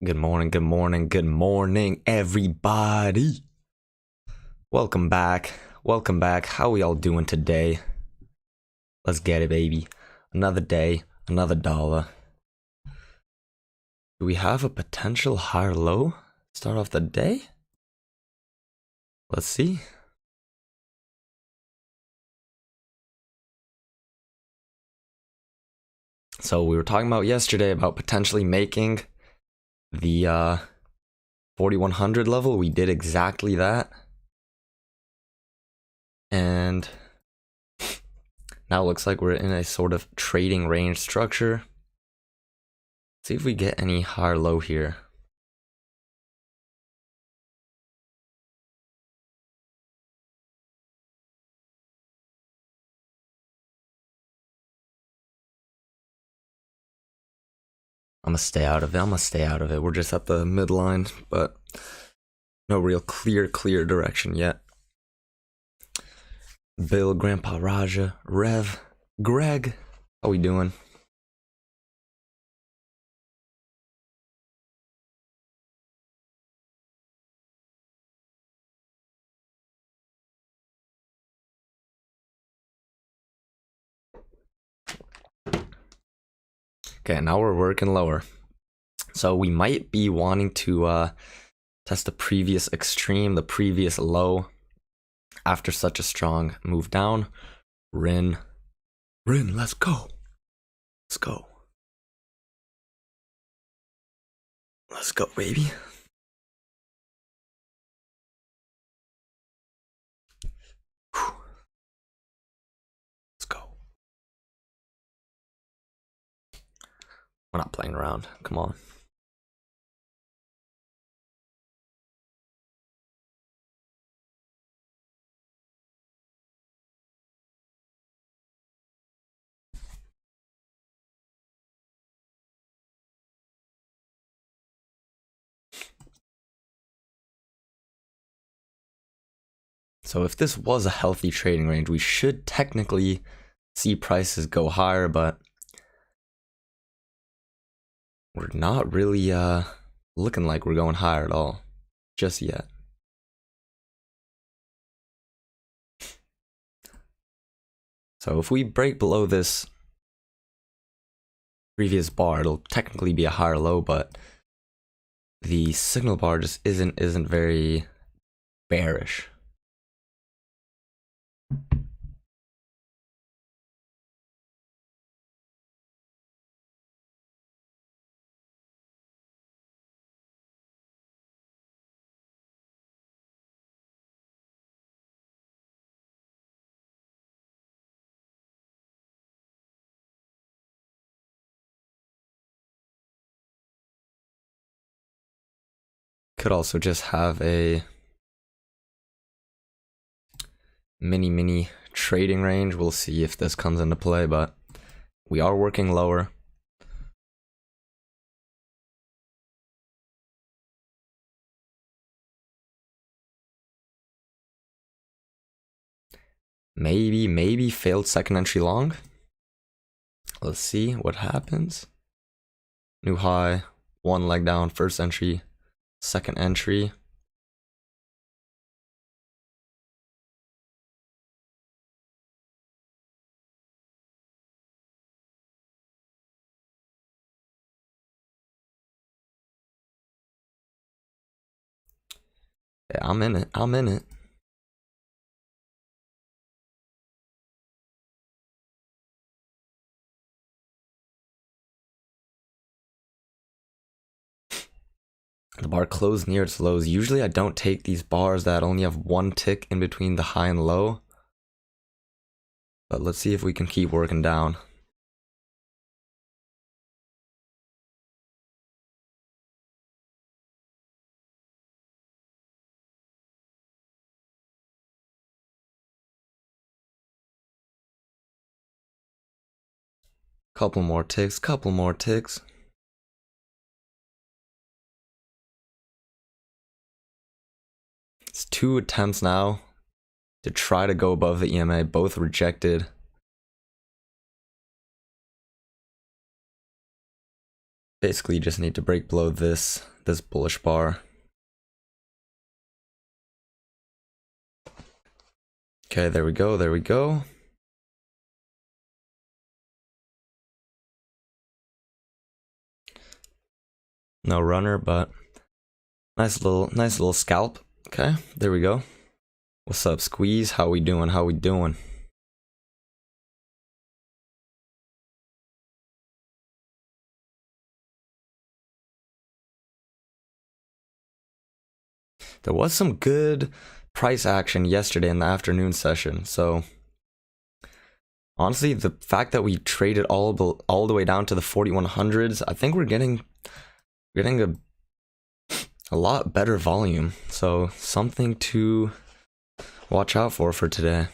Good morning, good morning, good morning, everybody. Welcome back. Welcome back. How we all doing today? Let's get it, baby. Another day, another dollar. Do we have a potential higher low? Start off the day? Let's see. So we were talking about yesterday about potentially making the 4100 level. We did exactly that. And now it looks like we're in a sort of trading range structure. See if we get any higher low here. I'm gonna stay out of it. We're just at the midline, but no real clear direction yet. Bill, Grandpa Raja, Rev, Greg, how we doing? Okay, now we're working lower. So we might be wanting to test the previous extreme, the previous low after such a strong move down. Rin, let's go. Let's go. Let's go, baby. Let's go. We're not playing around. Come on. So if this was a healthy trading range, we should technically see prices go higher, but we're not really looking like we're going higher at all just yet. So if we break below this previous bar, it'll technically be a higher low, but the signal bar just isn't very bearish. Could also just have a mini trading range. We'll see if this comes into play, but we are working lower. Maybe failed second entry long. Let's see what happens. New high, one leg down, first entry, second entry. Yeah, I'm in it. The bar closed near its lows. Usually I don't take these bars that only have one tick in between the high and low. But let's see if we can keep working down. Couple more ticks. It's 2 attempts now to try to go above the EMA, both rejected. Basically, you just need to break below this bullish bar. Okay, there we go, there we go. No runner, but nice little scalp. Okay, there we go. What's up, Squeeze? How we doing? How we doing? There was some good price action yesterday in the afternoon session. So honestly, the fact that we traded all the way down to the 4100s, I think we're getting a lot better volume. So something to watch out for today.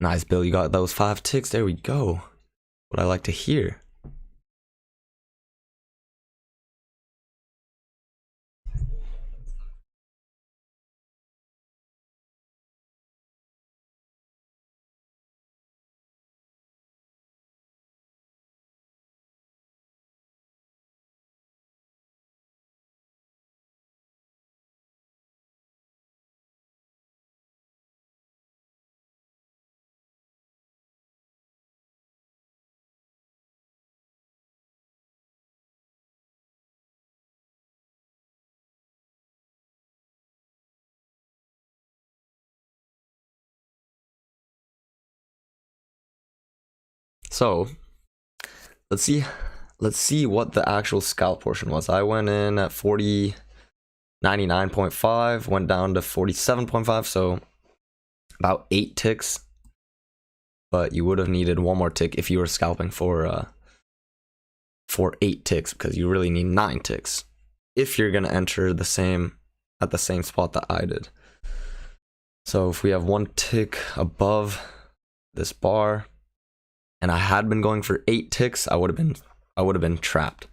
Nice, Bill. You got those 5 ticks. There we go. What I like to hear. So let's see what the actual scalp portion was. I went in at 99.5, went down to 47.5, so about 8 ticks. But you would have needed one more tick if you were scalping for 8 ticks, because you really need 9 ticks if you're gonna enter at the same spot that I did. So if we have 1 tick above this bar, and I had been going for 8 ticks, I would have been trapped.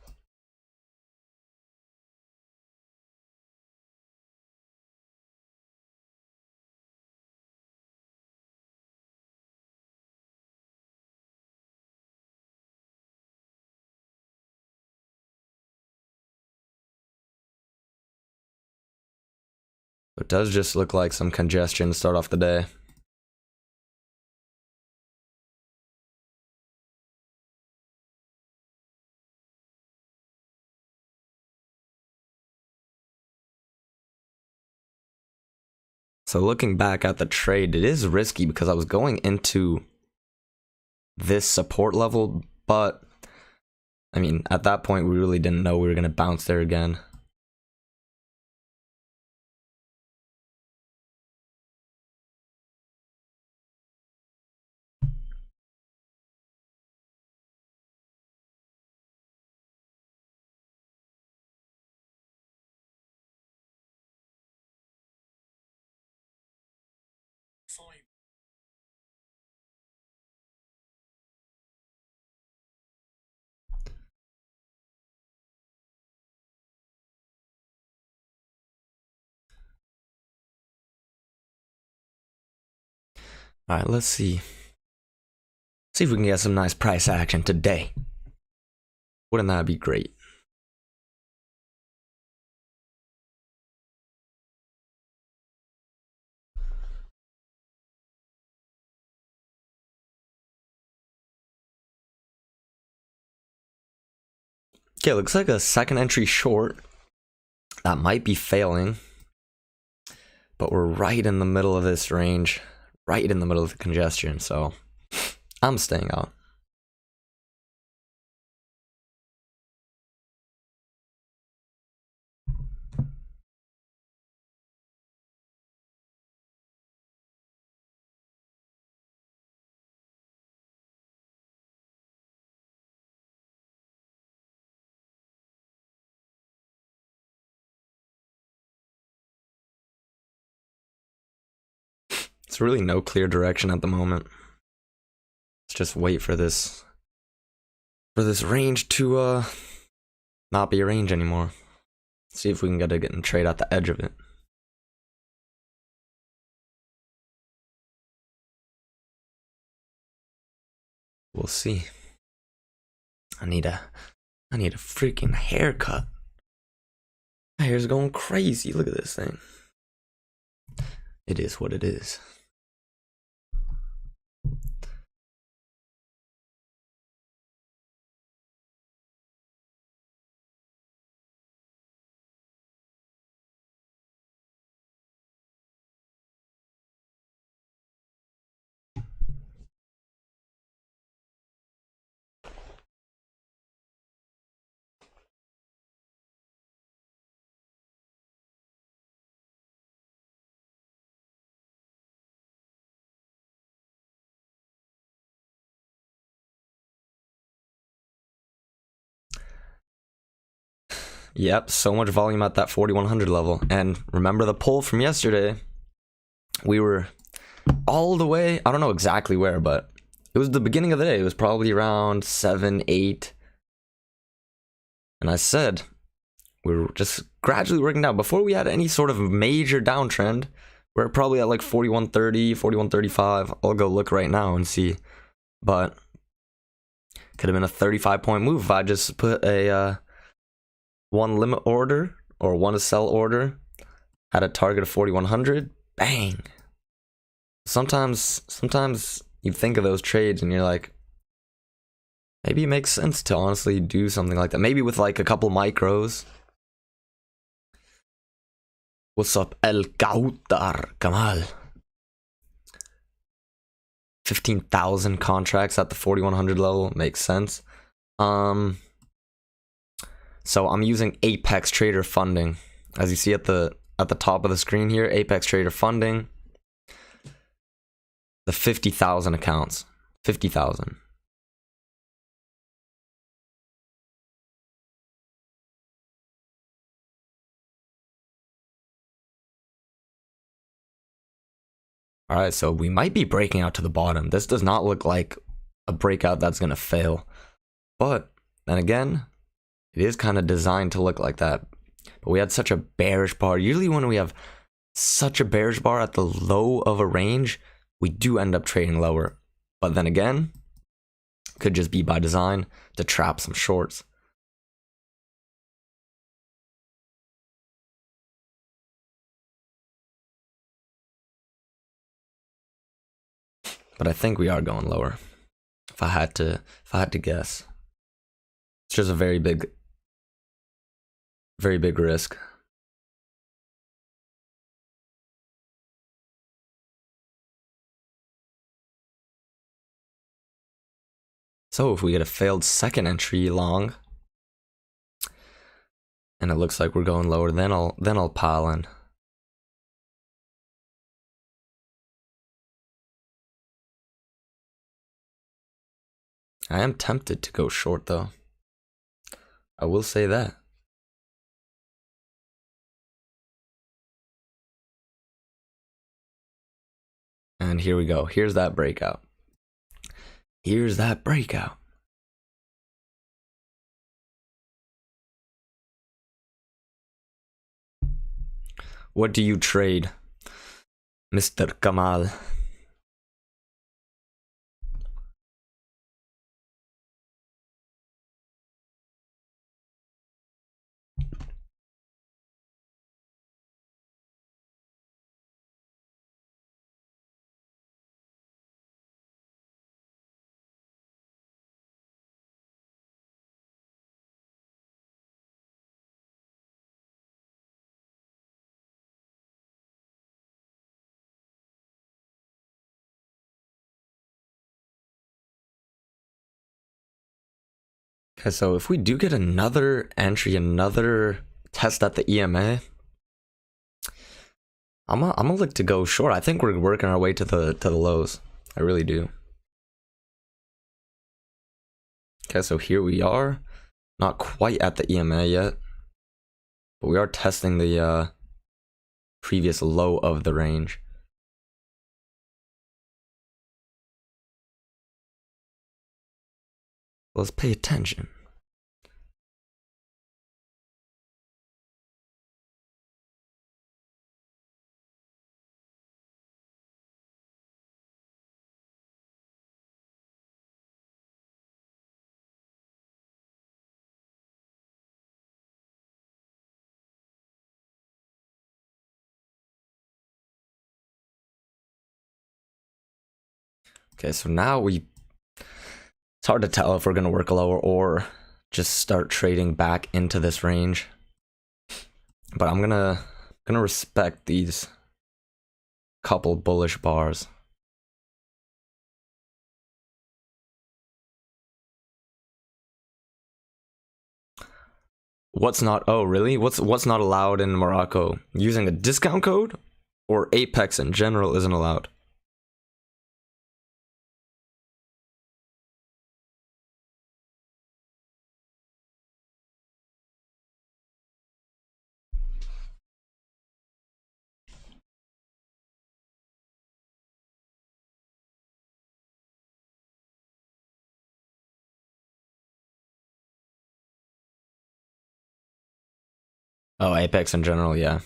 It does just look like some congestion to start off the day. So looking back at the trade, it is risky because I was going into this support level, but I mean, at that point, we really didn't know we were going to bounce there again. All right, let's see. See if we can get some nice price action today. Wouldn't that be great? Okay, looks like a second entry short. That might be failing. But we're right in the middle of this range. Right in the middle of the congestion, so I'm staying out. It's really no clear direction at the moment. Let's just wait for this range to not be a range anymore. See if we can get a trade at the edge of it. We'll see. I need a freaking haircut. My hair's going crazy. Look at this thing. It is what it is. Yep, so much volume at that 4100 level. And remember the pull from yesterday? We were all the way, I don't know exactly where, but it was the beginning of the day. It was probably around 7, 8. And I said, we were just gradually working down. Before we had any sort of major downtrend, we're probably at like 4130, 4135. I'll go look right now and see. But could have been a 35-point move if I just put a one limit order or one sell order at a target of 4100. Bang. Sometimes you think of those trades and you're like, maybe it makes sense to honestly do something like that. Maybe with like a couple micros. What's up, El Kautar Kamal? 15,000 contracts at the 4100 level makes sense. So I'm using Apex Trader Funding, as you see at the top of the screen here. Apex Trader Funding. The 50,000 accounts. 50,000. All right, so we might be breaking out to the bottom. This does not look like a breakout that's going to fail. But then again, it is kind of designed to look like that. But we had such a bearish bar. Usually when we have such a bearish bar at the low of a range, we do end up trading lower. But then again, could just be by design to trap some shorts. But I think we are going lower. If I had to guess. It's just a very big risk. So if we get a failed second entry long, and it looks like we're going lower, then I'll pile in. I am tempted to go short though. I will say that. And here we go. Here's that breakout. Here's that breakout. What do you trade, Mr. Kamal? Okay, so if we do get another entry, another test at the EMA, I'm gonna look to go short. I think we're working our way to the lows. I really do. Okay, so here we are. Not quite at the EMA yet, but we are testing the previous low of the range. Let's pay attention. Okay, so now it's hard to tell if we're gonna work lower or just start trading back into this range. But I'm gonna respect these couple bullish bars. What's not? Oh, really? What's not allowed in Morocco? Using a discount code, or Apex in general isn't allowed? Oh, Apex in general, yeah.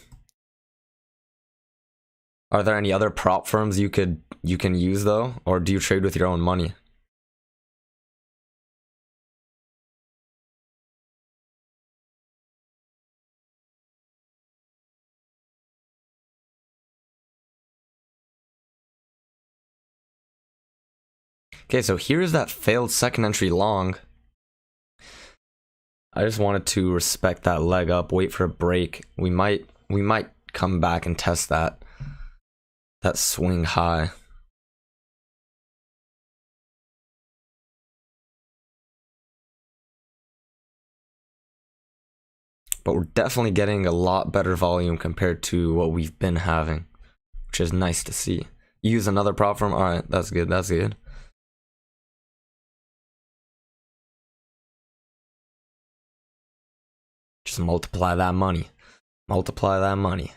Are there any other prop firms you can use though, or do you trade with your own money? Okay, so here's that failed second entry long. I just wanted to respect that leg up, wait for a break. We might come back and test that swing high. But we're definitely getting a lot better volume compared to what we've been having, which is nice to see. Use another prop firm. All right, that's good. That's good. Just multiply that money. Multiply that money.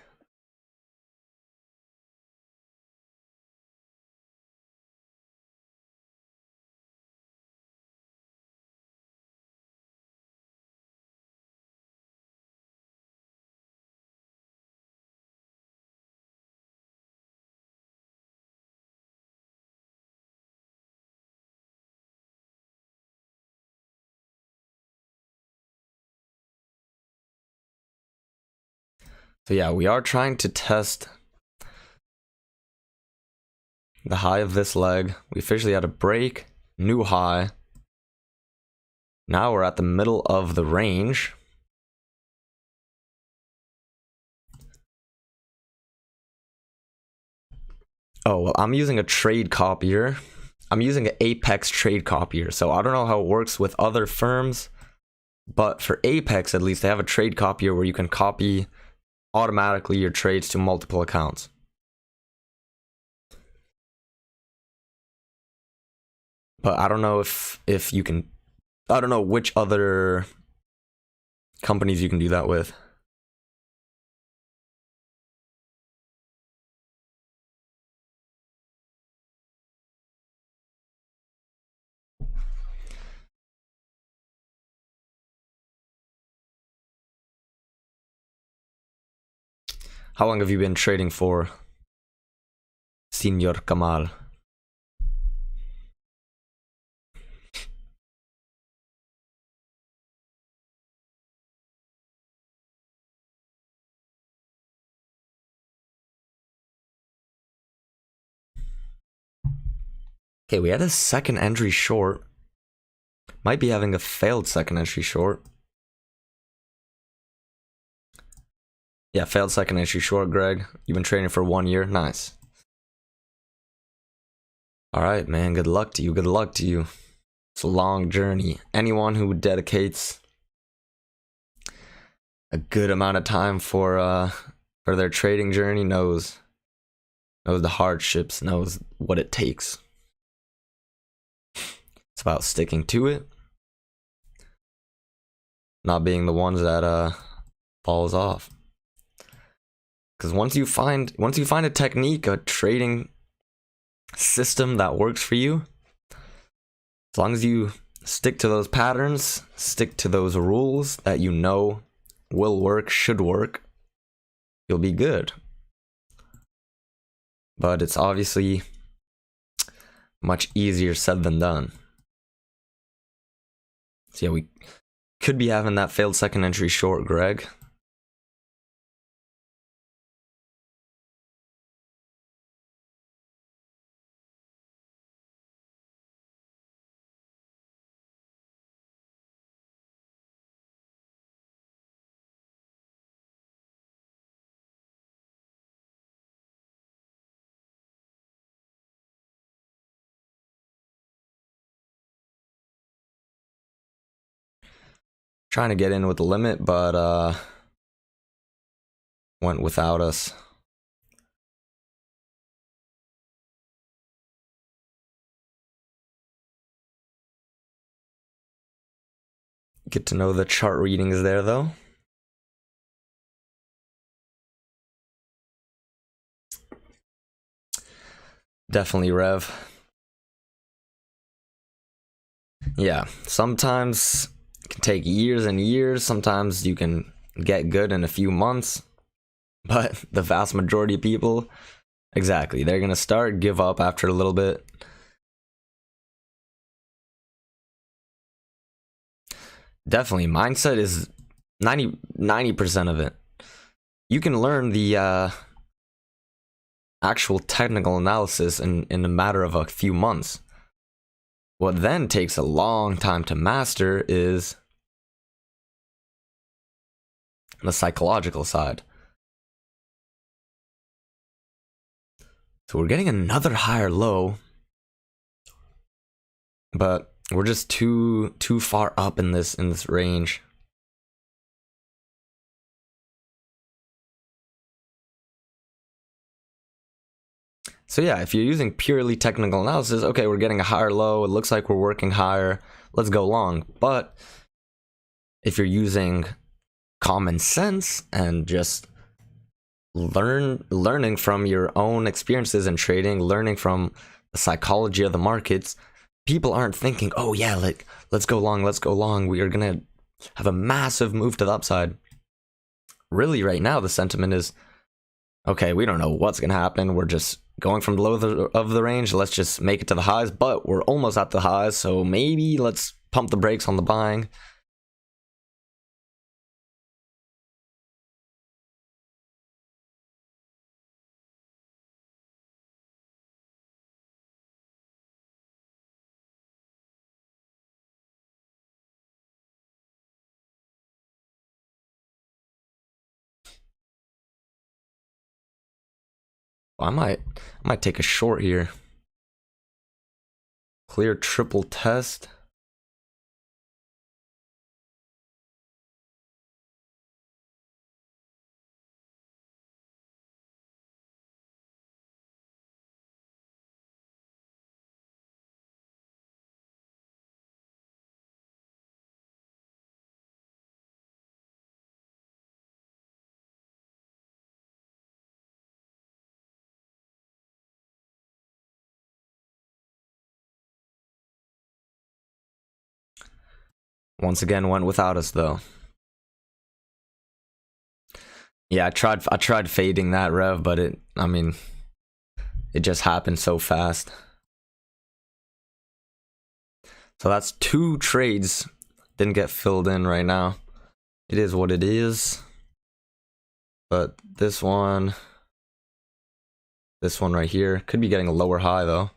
So yeah, we are trying to test the high of this leg. We officially had a break, new high. Now we're at the middle of the range. Oh, well, I'm using a trade copier. I'm using an Apex trade copier. So I don't know how it works with other firms, but for Apex at least, they have a trade copier where you can copy automatically your trades to multiple accounts. But I don't know if you can, I don't know which other companies you can do that with. How long have you been trading for, Senor Kamal? Okay, we had a second entry short. Might be having a failed second entry short. Yeah, failed second entry short, Greg. You've been trading for 1 year. Nice. All right, man. Good luck to you. Good luck to you. It's a long journey. Anyone who dedicates a good amount of time for their trading journey knows the hardships, knows what it takes. It's about sticking to it, not being the ones that falls off. Because once you find a technique, a trading system that works for you, as long as you stick to those patterns, stick to those rules that you know will work, should work, you'll be good. But it's obviously much easier said than done. So yeah, we could be having that failed second entry short, Greg. Trying to get in with the limit, but went without us. Get to know the chart readings there, though. Definitely Rev. Yeah, sometimes it can take years and years. Sometimes you can get good in a few months. But the vast majority of people, exactly, they're going to start, give up after a little bit. Definitely, mindset is 90% of it. You can learn the actual technical analysis in a matter of a few months. What then takes a long time to master is the psychological side. So we're getting another higher low, but we're just too far up in this range. So yeah, if you're using purely technical analysis, okay, we're getting a higher low, it looks like we're working higher, let's go long. But if you're using common sense and just learning from your own experiences in trading, learning from the psychology of the markets, people aren't thinking, oh yeah, like let's go long, we are gonna have a massive move to the upside. Really, right now the sentiment is, okay, we don't know what's gonna happen, we're just going from the low of the range, let's just make it to the highs, but we're almost at the highs, so maybe let's pump the brakes on the buying. I might take a short here. Clear triple test. Once again, went without us though. Yeah, I tried fading that rev, but it just happened so fast. So that's 2 trades didn't get filled in right now. It is what it is. But this one right here could be getting a lower high though.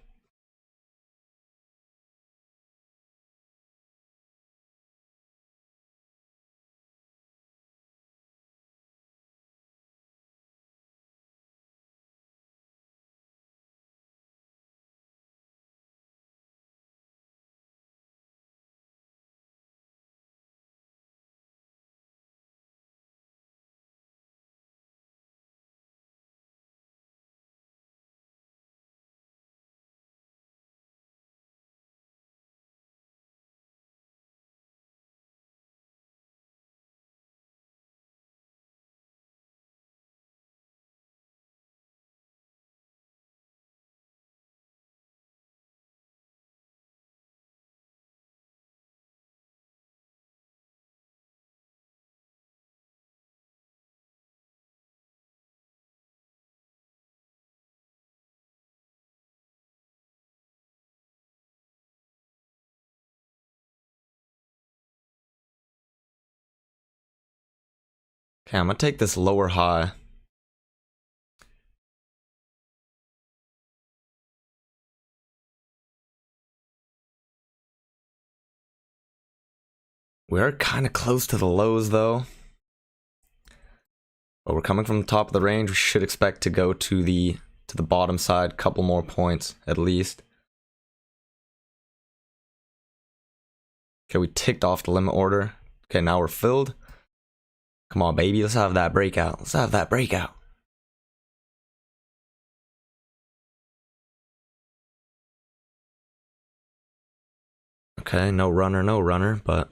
Okay, I'm gonna take this lower high. We're kind of close to the lows though. But we're coming from the top of the range. We should expect to go to the bottom side, couple more points at least. Okay, we ticked off the limit order. Okay, now we're filled. Come on, baby. Let's have that breakout. Let's have that breakout. Okay, no runner, but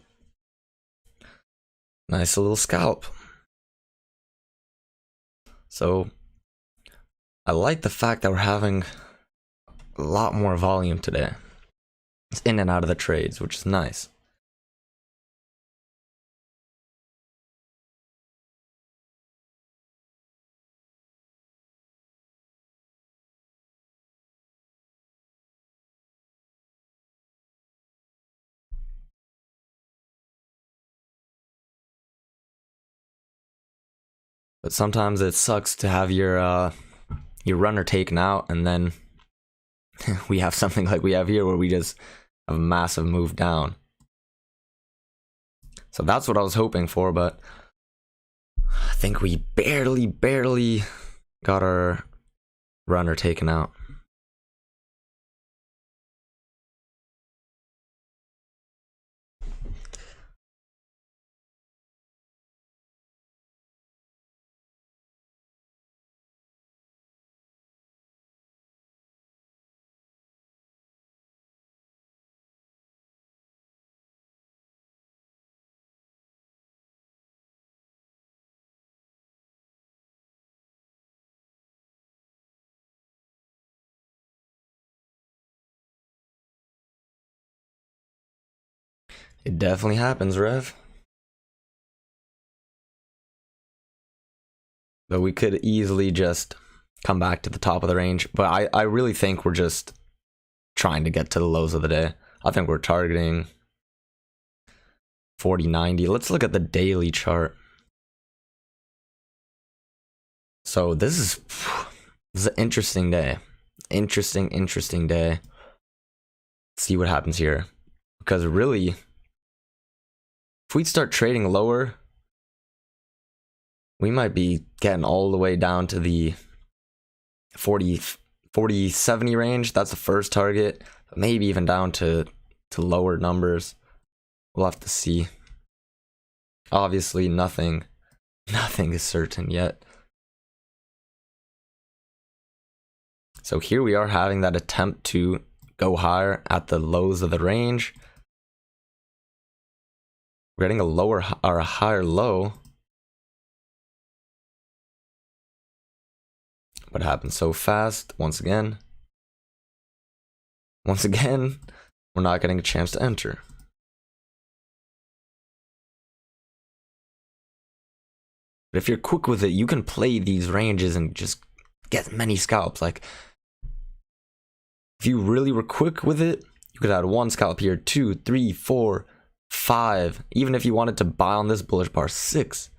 nice little scalp. So I like the fact that we're having a lot more volume today. It's in and out of the trades, which is nice. But sometimes it sucks to have your runner taken out, and then we have something like we have here where we just have a massive move down. So that's what I was hoping for, but I think we barely got our runner taken out. It definitely happens, Rev. But we could easily just come back to the top of the range. But I really think we're just trying to get to the lows of the day. I think we're targeting 40.90. Let's look at the daily chart. So this is an interesting day. Interesting day. Let's see what happens here. Because really, if we start trading lower, we might be getting all the way down to the 40-70 range. That's the first target. Maybe even down to lower numbers. We'll have to see. Obviously, nothing is certain yet. So here we are having that attempt to go higher at the lows of the range. We're getting a lower or a higher low. What happened so fast? Once again, we're not getting a chance to enter. But if you're quick with it, you can play these ranges and just get many scalps. Like, if you really were quick with it, you could add one scalp here, 2, 3, 4, 5. Even if you wanted to buy on this bullish bar, 6.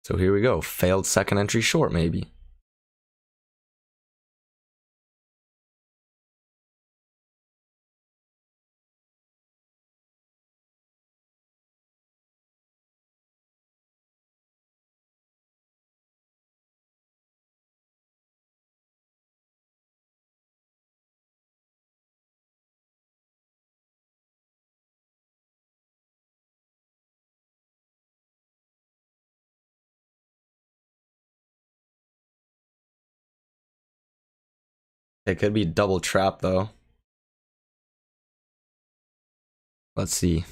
So here we go. Failed second entry short, maybe. It could be double trap though. Let's see.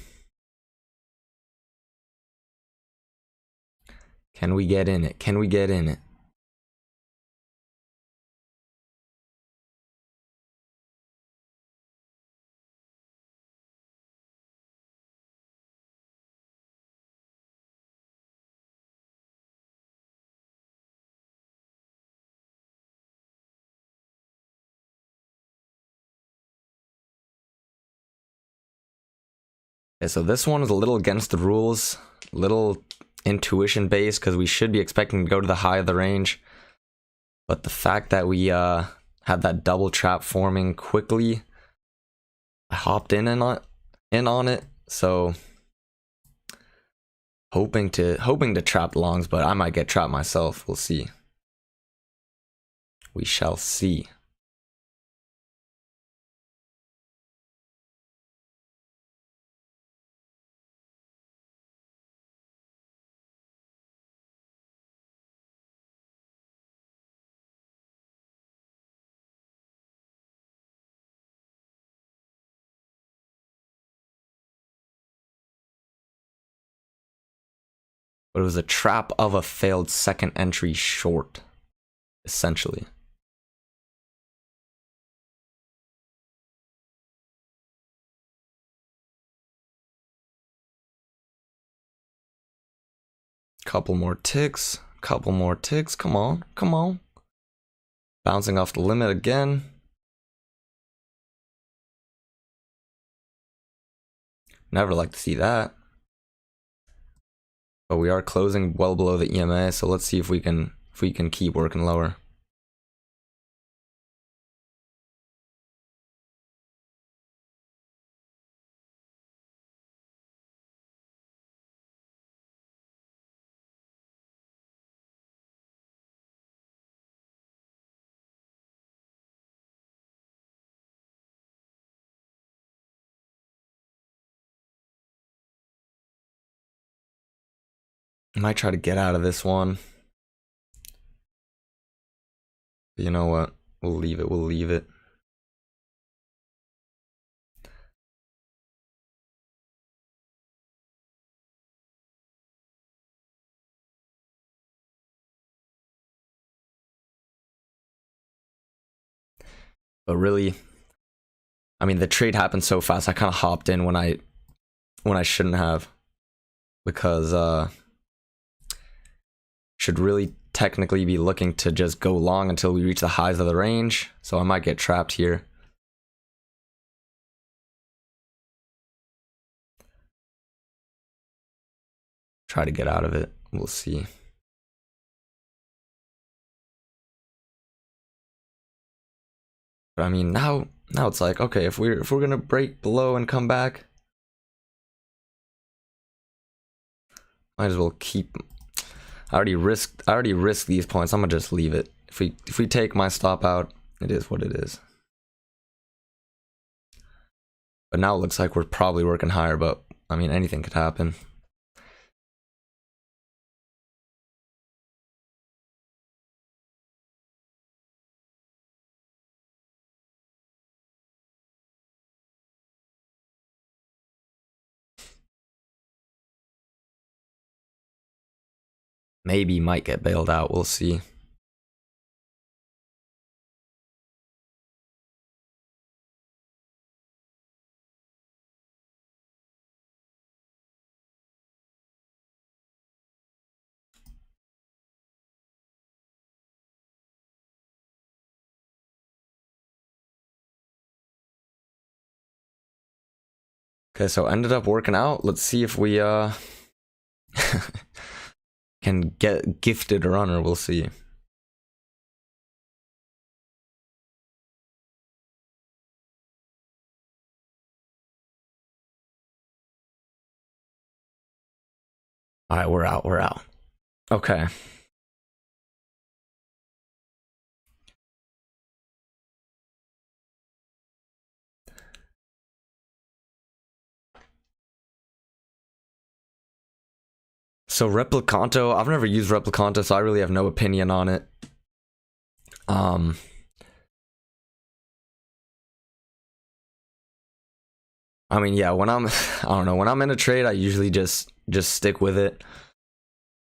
Can we get in it? Can we get in it? Okay, so this one is a little against the rules, little intuition based, because we should be expecting to go to the high of the range. But the fact that we had that double trap forming quickly, I hopped in on it. So hoping to trap longs, but I might get trapped myself. We'll see. We shall see. But it was a trap of a failed second entry short, essentially. Couple more ticks, come on, come on. Bouncing off the limit again. Never like to see that. But we are closing well below the EMA, so let's see if we can keep working lower. I might try to get out of this one. But you know what? We'll leave it. But really, I mean, the trade happened so fast. I kind of hopped in when I shouldn't have, because should really technically be looking to just go long until we reach the highs of the range. So I might get trapped here. Try to get out of it. We'll see. But I mean, now it's like, okay, if we're gonna break below and come back, might as well keep. I already risked these points. I'm gonna just leave it. If we take my stop out, it is what it is. But now it looks like we're probably working higher, but I mean, anything could happen. Maybe might get bailed out. We'll see. Okay, so ended up working out. Let's see if we can get gifted a runner. We'll see. All right, we're out. Okay. So Replicanto, I've never used Replicanto, so I really have no opinion on it. I mean, yeah, when I don't know, when I'm in a trade, I usually just stick with it.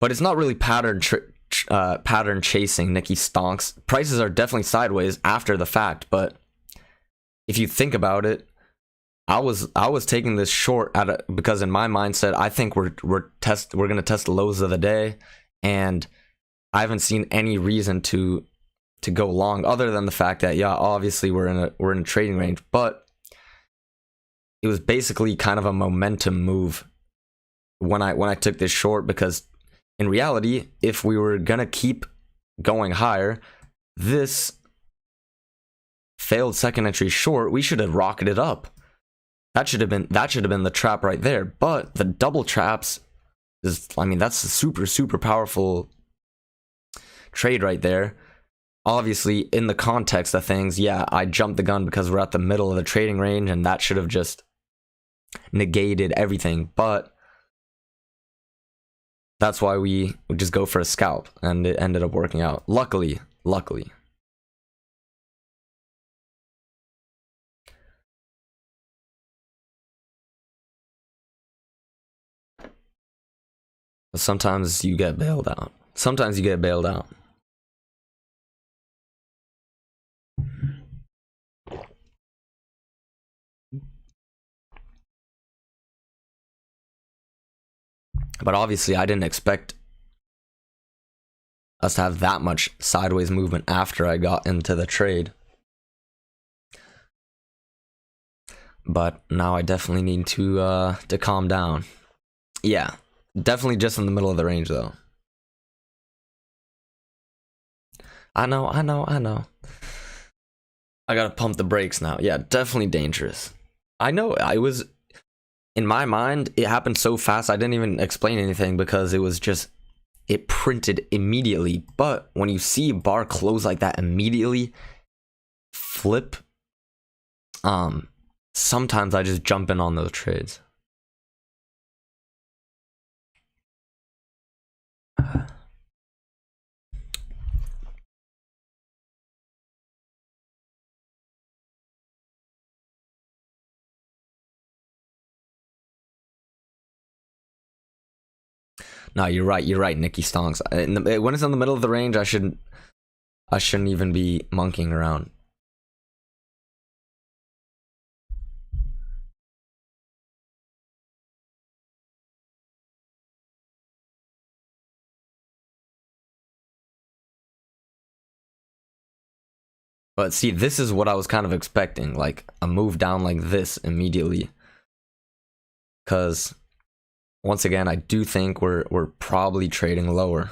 But it's not really pattern chasing Nicky Stonks. Prices are definitely sideways after the fact, but if you think about it, I was taking this short because in my mindset, I think we're gonna test the lows of the day, and I haven't seen any reason to go long other than the fact that, yeah, obviously we're in a trading range, but it was basically kind of a momentum move when I took this short, because in reality, if we were gonna keep going higher, this failed second entry short, we should have rocketed up. That should have been the trap right there. But the double traps is, I mean, that's a super powerful trade right there. Obviously, in the context of things, yeah, I jumped the gun because we're at the middle of the trading range, and that should have just negated everything. But that's why we would just go for a scalp, and it ended up working out. Luckily. But sometimes you get bailed out. Sometimes you get bailed out. But obviously, I didn't expect us to have that much sideways movement after I got into the trade. But now I definitely need to calm down. Yeah, definitely just in the middle of the range though. I know. I gotta pump the brakes now. Yeah, definitely dangerous. I know. I was, in my mind, it happened so fast I didn't even explain anything because it was just, it printed immediately. But when you see a bar close like that immediately, flip, sometimes I just jump in on those trades. No, you're right, Nikki Stonks. When it's in the middle of the range, I shouldn't even be monkeying around. But see, this is what I was kind of expecting, like a move down like this immediately. Because once again, I do think we're probably trading lower.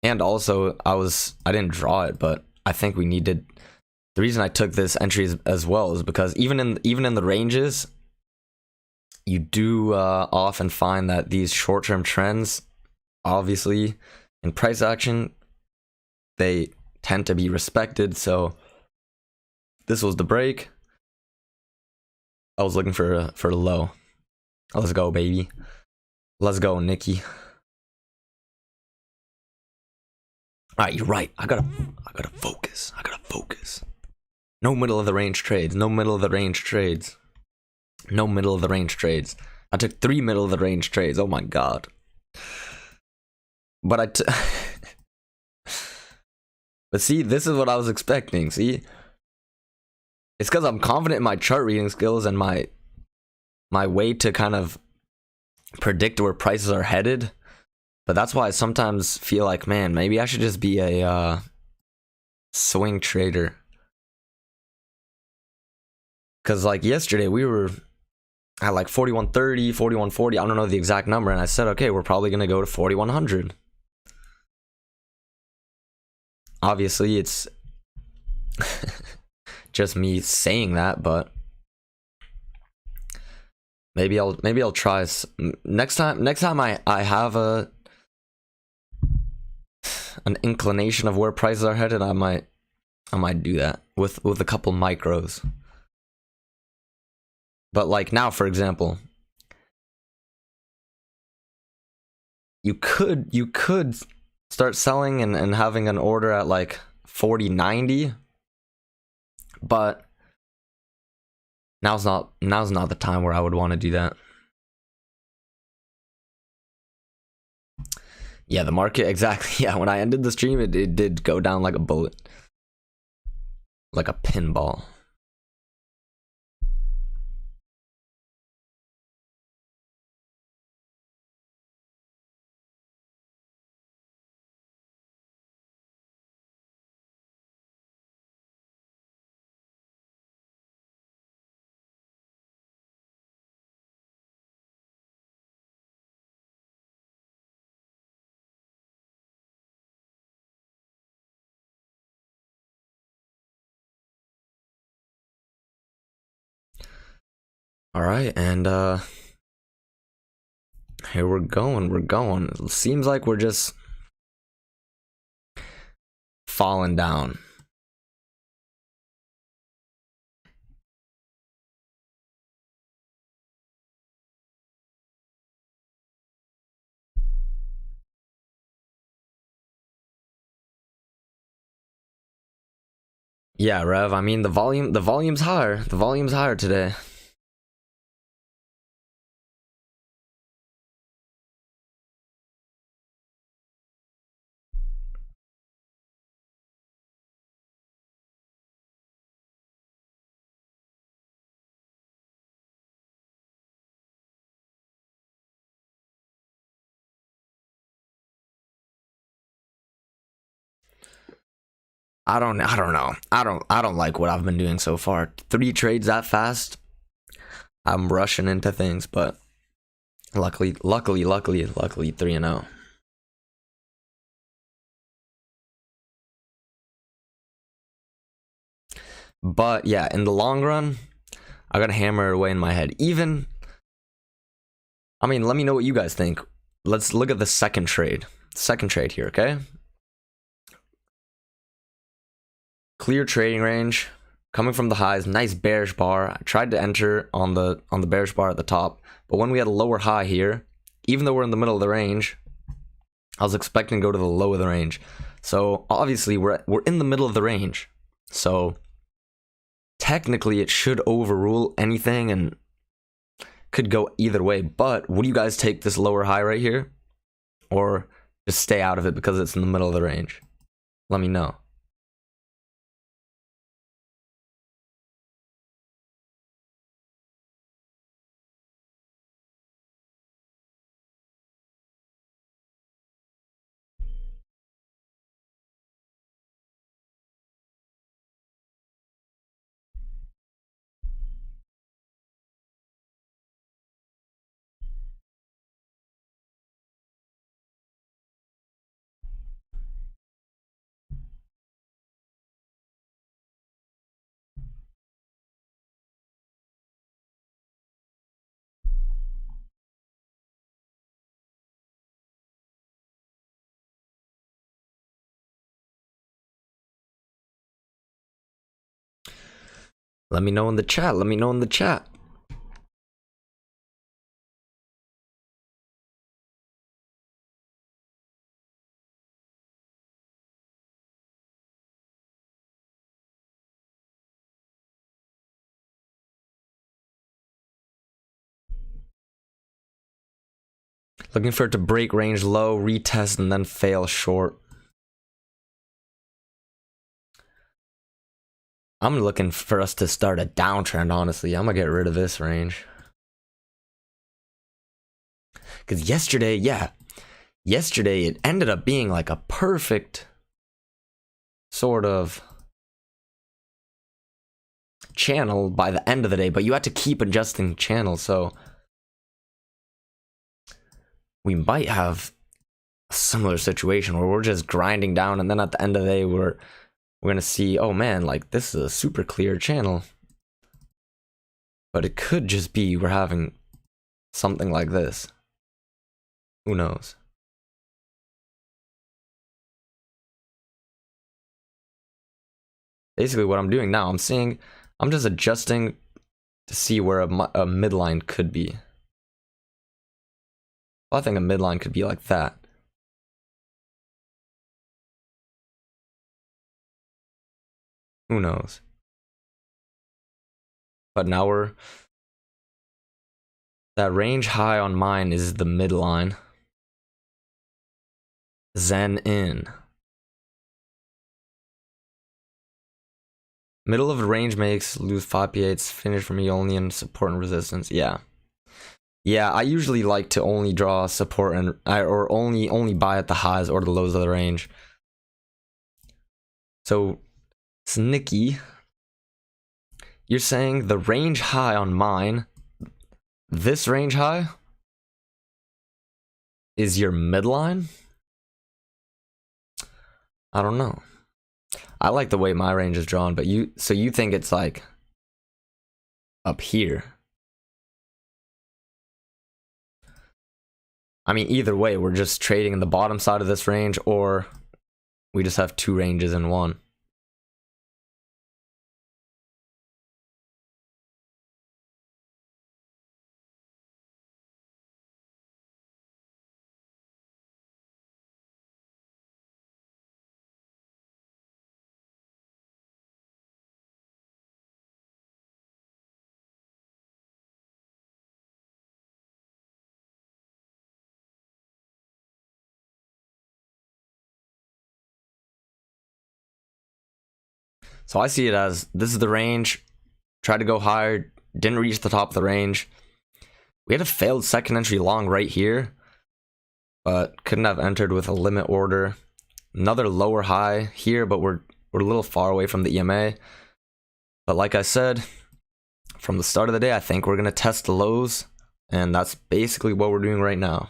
And also, I didn't draw it, but I think we needed. The reason I took this entry as well is because even in the ranges, you do often find that these short-term trends, obviously, in price action, they tend to be respected. So this was the break. I was looking for a low. Let's go, baby. Let's go, Nikki. All right, you're right. I gotta focus. No middle of the range trades. No middle of the range trades. No middle of the range trades. I took 3 middle of the range trades. Oh my god. But but see, this is what I was expecting. See, it's because I'm confident in my chart reading skills and my way to kind of predict where prices are headed. But that's why I sometimes feel like, man, maybe I should just be a swing trader. Because like yesterday, we were at like 4130, 4140. I don't know the exact number. And I said, okay, we're probably going to go to 4100. Obviously, it's just me saying that, but maybe I'll try next time I have an inclination of where prices are headed. I might do that with a couple micros. But like now, for example, you could start selling and having an order at like 40.90, but now's not the time where I would want to do that. Yeah, the market, exactly. Yeah, when I ended the stream, it did go down like a bullet, like a pinball. All right, and here we're going. It seems like we're just falling down. Yeah, Rev, I mean the volume's higher. The volume's higher today. I don't know. I don't like what I've been doing so far. 3 trades that fast. I'm rushing into things, but luckily 3-0. But yeah, in the long run, I gotta hammer it away in my head. Even, I mean, let me know what you guys think. Let's look at the second trade. Second trade here, okay? Clear trading range, coming from the highs, nice bearish bar. I tried to enter on the bearish bar at the top, but when we had a lower high here, even though we're in the middle of the range, I was expecting to go to the low of the range. So obviously we're in the middle of the range. So technically it should overrule anything and could go either way. But would you guys take this lower high right here, or just stay out of it because it's in the middle of the range? Let me know. Let me know in the chat. Let me know in the chat. Looking for it to break range low, retest, and then fail short. I'm looking for us to start a downtrend, honestly. I'm gonna get rid of this range. Because yesterday it ended up being like a perfect sort of channel by the end of the day, but you had to keep adjusting channels, so we might have a similar situation where we're just grinding down, and then at the end of the day we're gonna see, oh man, like this is a super clear channel. But it could just be we're having something like this. Who knows? Basically what I'm doing now, I'm just adjusting to see where a midline could be. Well, I think a midline could be like that. Who knows? But now that range high on mine is the midline. Zen in. Middle of the range makes lose 5 p8s, finish for me only in support and resistance. Yeah. Yeah, I usually like to only draw support and or only buy at the highs or the lows of the range. So, Snicky, you're saying the range high on mine, this range high, is your midline? I don't know. I like the way my range is drawn, but you think it's like up here? I mean, either way, we're just trading in the bottom side of this range, or we just have 2 ranges in one. So I see it as this is the range, tried to go higher, didn't reach the top of the range. We had a failed second entry long right here, but couldn't have entered with a limit order. Another lower high here, but we're We're a little far away from the EMA. But like I said, from the start of the day, I think we're going to test the lows. And that's basically what we're doing right now.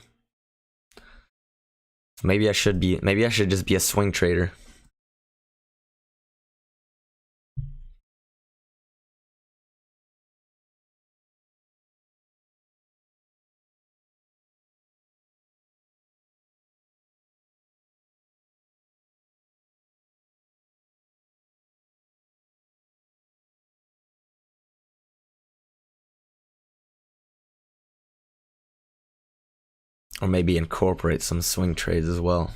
Maybe I should just be a swing trader. Or maybe incorporate some swing trades as well.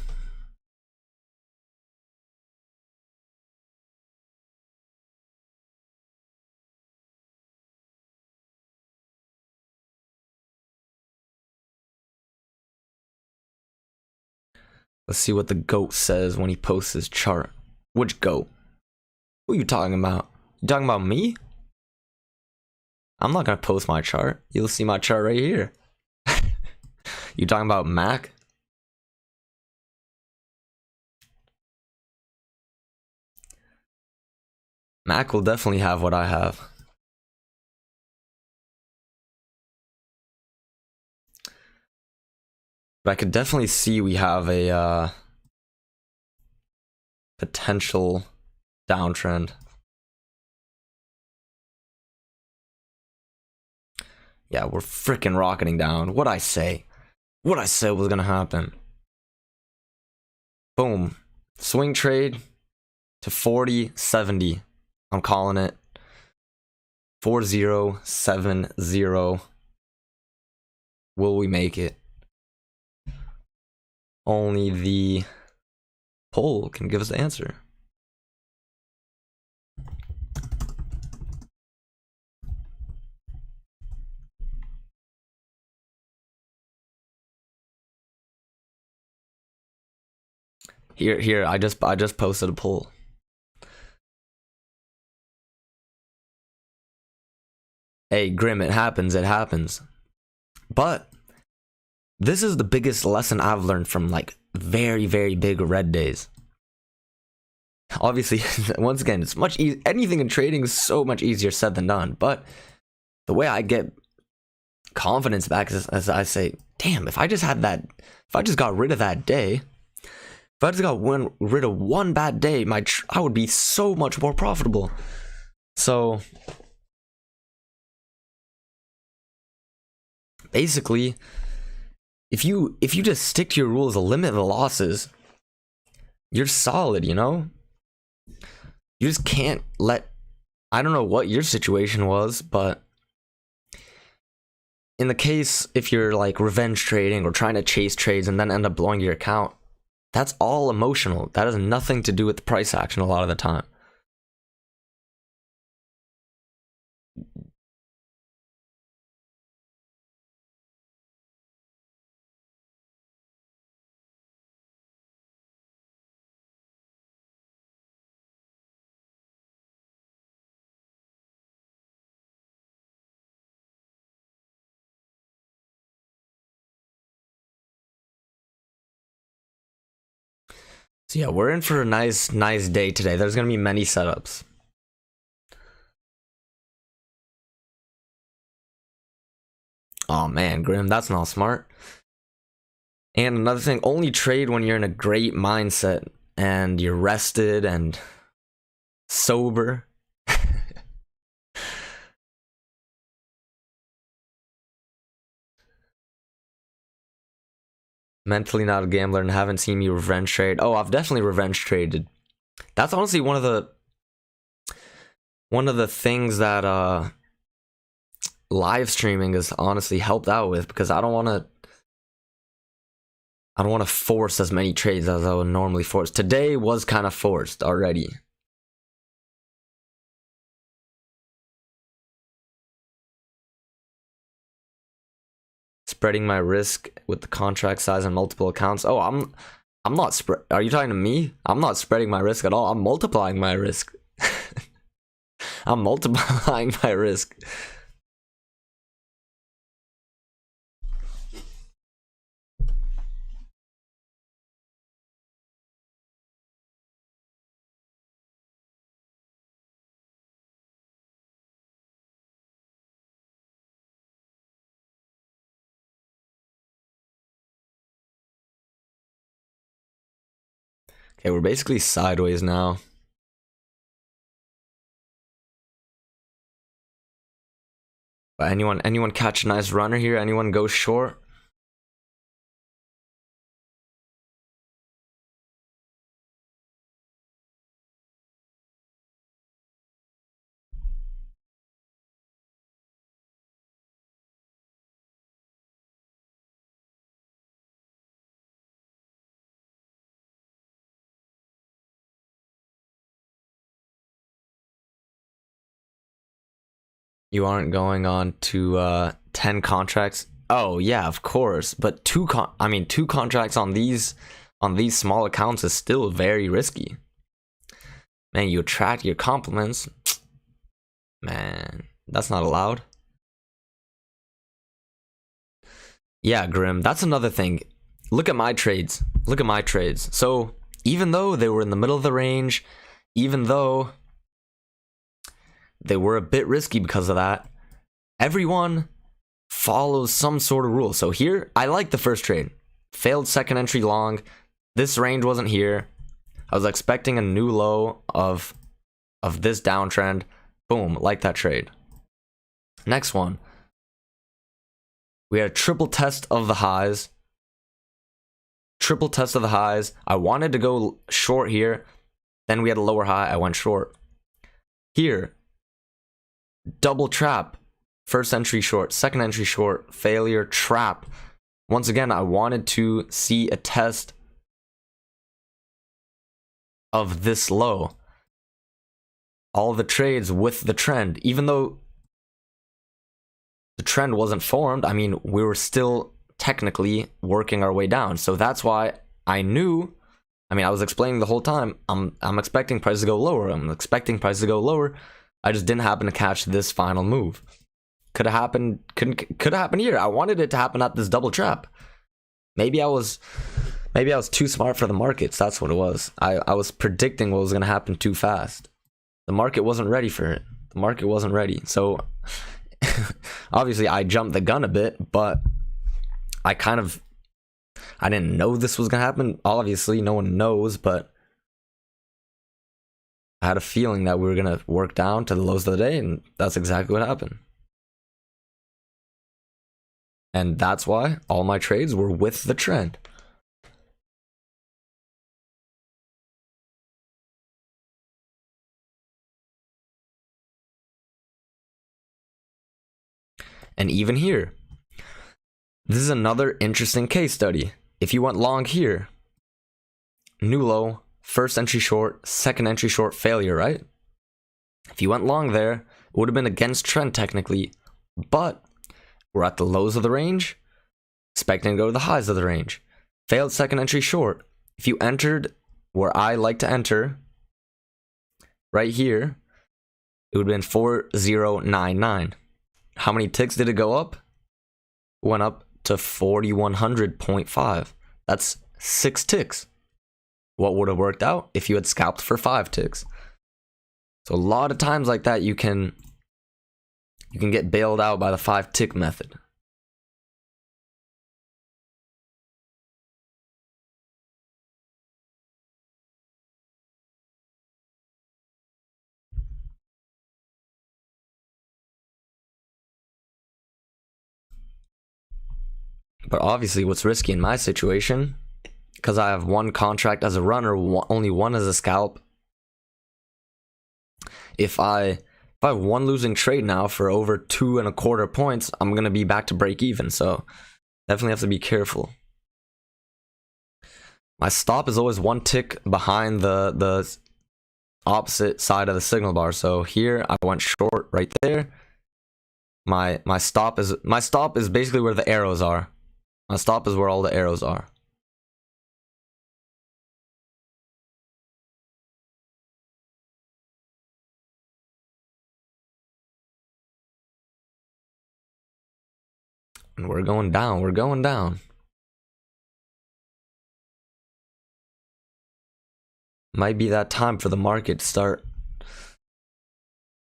Let's see what the GOAT says when he posts his chart. Which GOAT? Who are you talking about? You talking about me? I'm not gonna post my chart. You'll see my chart right here. You talking about Mac? Mac will definitely have what I have. But I could definitely see we have a potential downtrend. Yeah, we're freaking rocketing down. What'd I say? What I said was gonna happen. Boom. Swing trade to 40.70. I'm calling it 4070. Will we make it? Only the poll can give us the answer. Here, I just posted a poll. Hey, Grim, it happens. But this is the biggest lesson I've learned from like very, very big red days. Obviously, once again, it's much easier. Anything in trading is so much easier said than done. But the way I get confidence back is as I say, damn, if I just got rid of that day, if I just got rid of one bad day, I would be so much more profitable. So basically, if you just stick to your rules, limit the losses, you're solid, you know? You just can't let, I don't know what your situation was, but in the case if you're like revenge trading or trying to chase trades and then end up blowing your account, that's all emotional. That has nothing to do with the price action a lot of the time. So yeah, we're in for a nice day today. There's gonna be many setups. Oh man, Grim, that's not smart. And another thing, only trade when you're in a great mindset and you're rested and sober. Mentally not a gambler and haven't seen me revenge trade. Oh, I've definitely revenge traded. That's honestly one of the things that live streaming has honestly helped out with, because I don't want to force as many trades as I would normally force. Today was kind of forced already. Spreading my risk with the contract size and multiple accounts. Oh, I'm not are you talking to me? I'm not spreading my risk at all. I'm multiplying my risk. I'm multiplying my risk. Okay, we're basically sideways now. But anyone catch a nice runner here? Anyone go short? You aren't going on to 10 contracts? Oh yeah, of course. But two contracts on these small accounts is still very risky. Man, you attract your compliments. Man, that's not allowed. Yeah, Grim, that's another thing. Look at my trades. Look at my trades. So, even though they were in the middle of the range, even though they were a bit risky because of that, everyone follows some sort of rule. So here, I like the first trade. Failed second entry long. This range wasn't here. I was expecting a new low of this downtrend. Boom, like that trade. Next one. We had a triple test of the highs. Triple test of the highs. I wanted to go short here. Then we had a lower high. I went short. Here, double trap. First entry short, second entry short, failure, trap. Once again, I wanted to see a test of this low. All the trades with the trend, even though the trend wasn't formed, I mean, we were still technically working our way down. So that's why I knew, I mean, I was explaining the whole time, I'm expecting prices to go lower. I'm expecting prices to go lower. I just didn't happen to catch this final move. Could have happened here. I wanted it to happen at this double trap. Maybe I was too smart for the markets. That's what it was. I was predicting what was going to happen too fast. The market wasn't ready for it. The market wasn't ready. So obviously I jumped the gun a bit, but I didn't know this was going to happen. Obviously no one knows, but I had a feeling that we were going to work down to the lows of the day, and that's exactly what happened. And that's why all my trades were with the trend. And even here, this is another interesting case study. If you went long here, new low, first entry short, second entry short, failure, right? If you went long there, it would have been against trend technically, but we're at the lows of the range, expecting to go to the highs of the range. Failed second entry short. If you entered where I like to enter, right here, it would have been 4099. How many ticks did it go up? Went up to 4100.5. That's 6 ticks. What would have worked out if you had scalped for 5 ticks? So a lot of times like that, you can get bailed out by the 5 tick method. But obviously what's risky in my situation, because I have one contract as a runner, only one as a scalp. If I have one losing trade now for over 2.25 points, I'm gonna be back to break even. So definitely have to be careful. My stop is always 1 tick behind the opposite side of the signal bar. So here I went short right there. My stop is basically where the arrows are. My stop is where all the arrows are. And we're going down. We're going down. Might be that time for the market to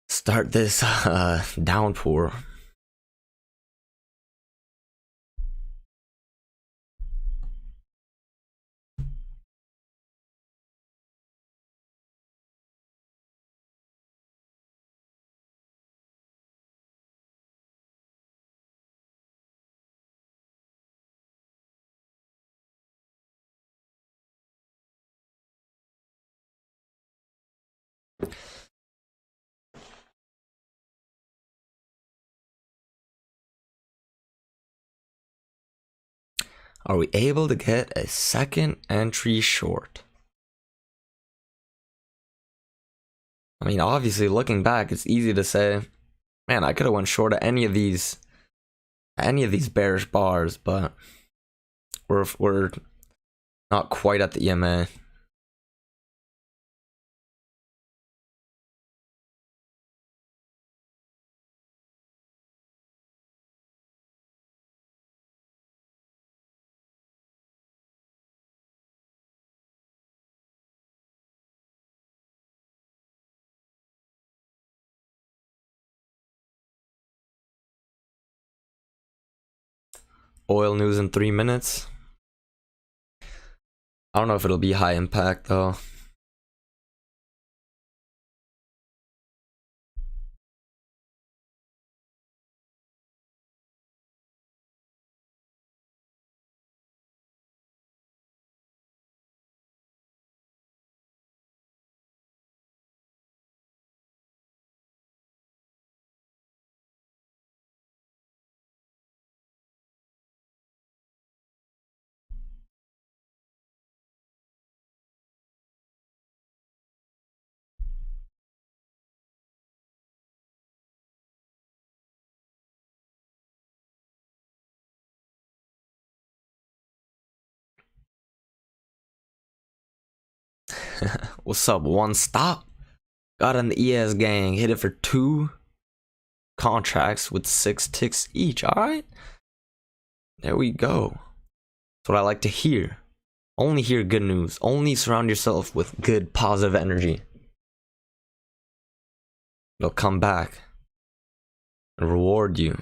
start this downpour. Are we able to get a second entry short? I mean, obviously, looking back, it's easy to say, man, I could have went short at any of these bearish bars, but we're not quite at the EMA. Oil news in 3 minutes. I don't know if it'll be high impact though. What's up? One stop. Got in the ES gang. Hit it for 2 contracts with 6 ticks each. All right. There we go. That's what I like to hear. Only hear good news. Only surround yourself with good, positive energy. It'll come back and reward you.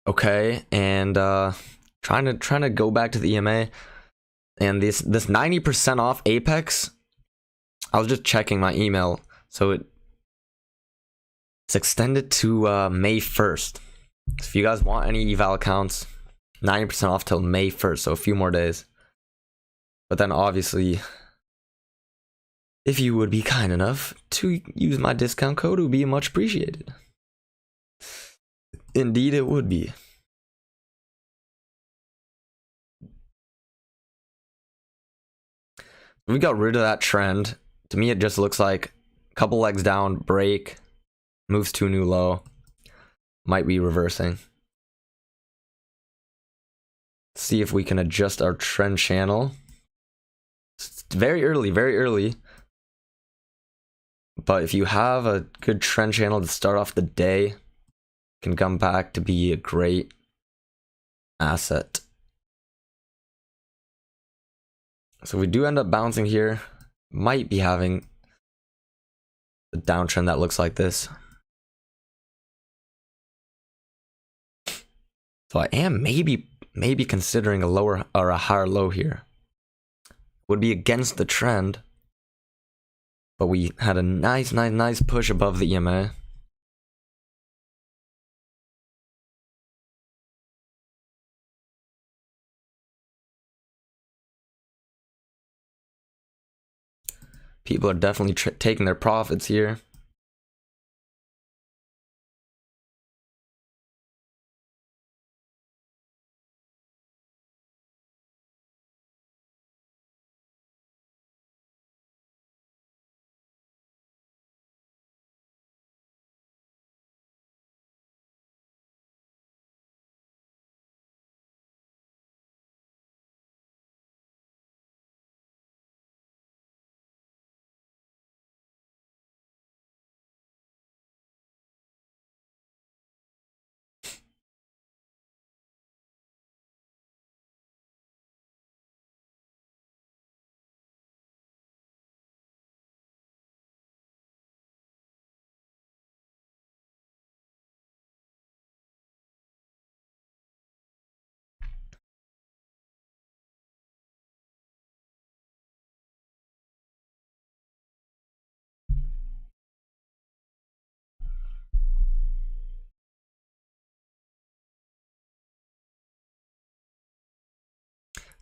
Okay, and trying to go back to the EMA, and this 90% off Apex. I was just checking my email, so it's extended to May 1st. So if you guys want any eval accounts, 90% off till May 1st, so a few more days. But then obviously, if you would be kind enough to use my discount code, it would be much appreciated. Indeed, it would be. We got rid of that trend. To me, it just looks like a couple legs down, break, moves to a new low. Might be reversing. See if we can adjust our trend channel. It's very early, very early. But if you have a good trend channel to start off the day, it can come back to be a great asset. So if we do end up bouncing here, might be having a downtrend that looks like this. So I am maybe considering a lower or a higher low here. Would be against the trend, but we had a nice push above the EMA. People are definitely taking their profits here.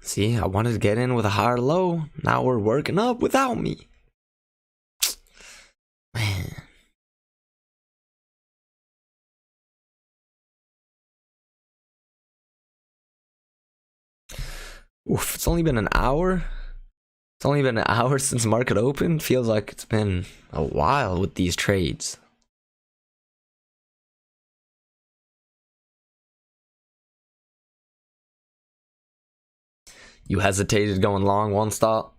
See, I wanted to get in with a higher low. Now we're working up without me. Man. Oof, it's only been an hour. It's only been an hour since market opened. Feels like it's been a while with these trades. You hesitated going long one stop.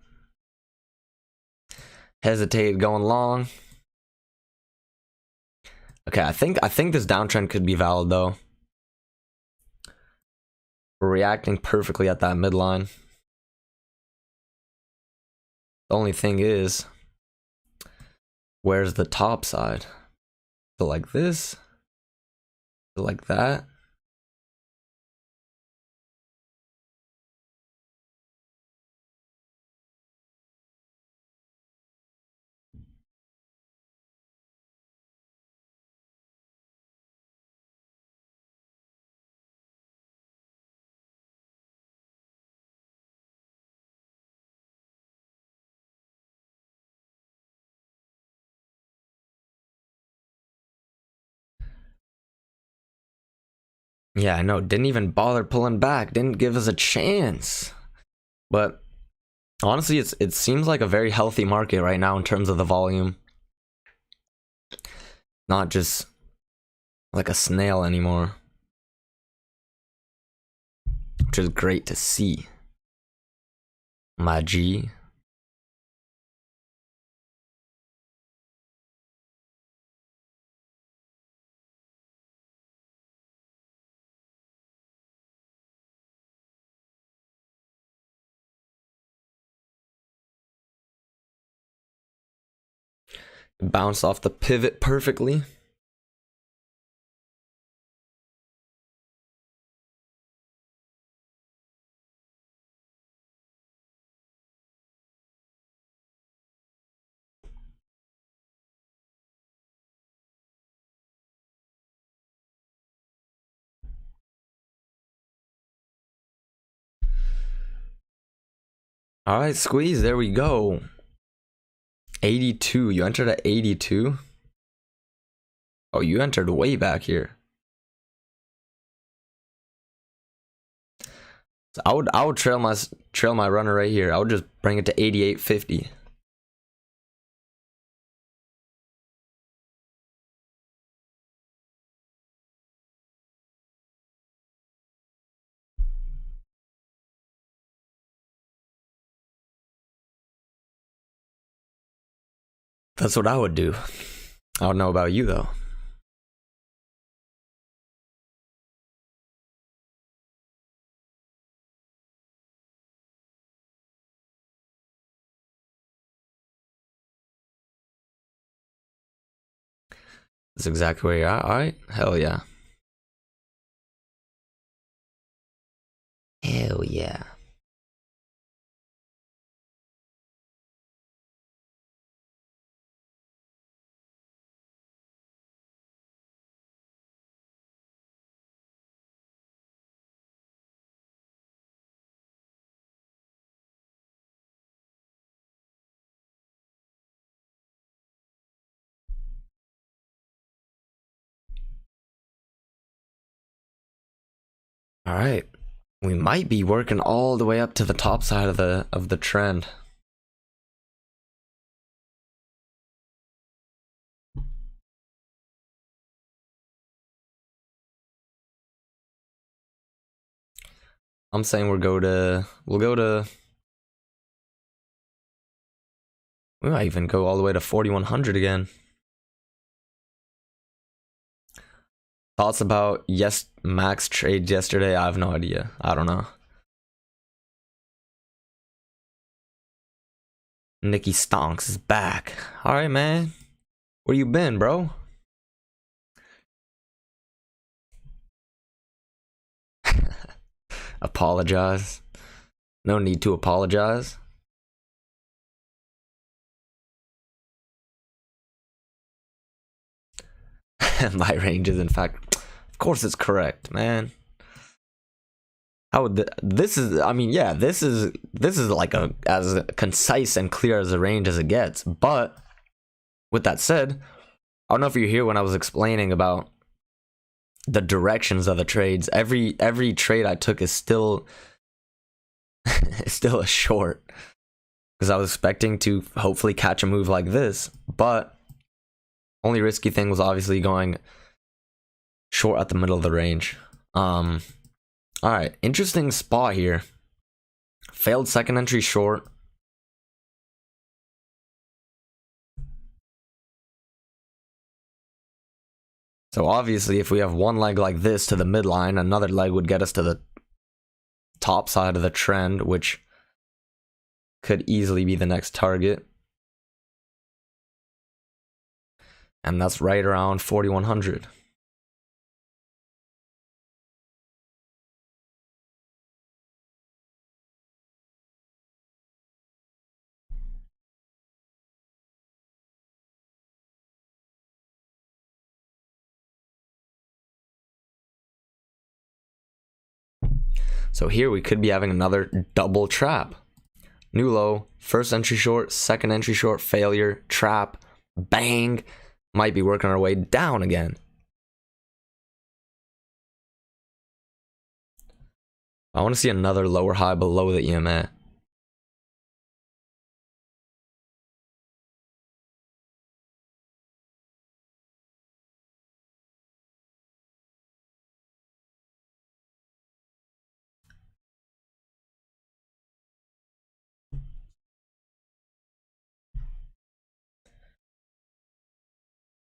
Hesitated going long. Okay, I think this downtrend could be valid though. We're reacting perfectly at that midline. The only thing is, where's the top side? So like this? So like that? Yeah, I know. Didn't even bother pulling back. Didn't give us a chance. But honestly, it seems like a very healthy market right now in terms of the volume. Not just like a snail anymore. Which is great to see. My G. Bounced off the pivot perfectly. All right, squeeze. There we go. 82. You entered at 82. Oh, you entered way back here. So I would trail my runner right here. I would just bring it to 88.50. That's what I would do. I don't know about you though. That's exactly where you're at. All right. Hell yeah. Hell yeah. All right. We might be working all the way up to the top side of the trend. I'm saying we'll go to we might even go all the way to 4100 again. Thoughts about Max trade yesterday? I have no idea. I don't know. Nikki Stonks is back. All right, man. Where you been, bro? Apologize. No need to apologize. My range is, in fact, of course, it's correct, man. How would this is, I mean, yeah, this is like as concise and clear as a range as it gets. But with that said, I don't know if you're here when I was explaining about the directions of the trades. Every trade I took is still is still a short, because I was expecting to hopefully catch a move like this, but only risky thing was obviously going short at the middle of the range. All right, interesting spot here. Failed second entry short. So obviously, if we have one leg like this to the midline, another leg would get us to the top side of the trend, which could easily be the next target. And that's right around 4,100. So here we could be having another double trap. New low, first entry short, second entry short, failure, trap, bang. Might be working our way down again. I want to see another lower high below the EMA.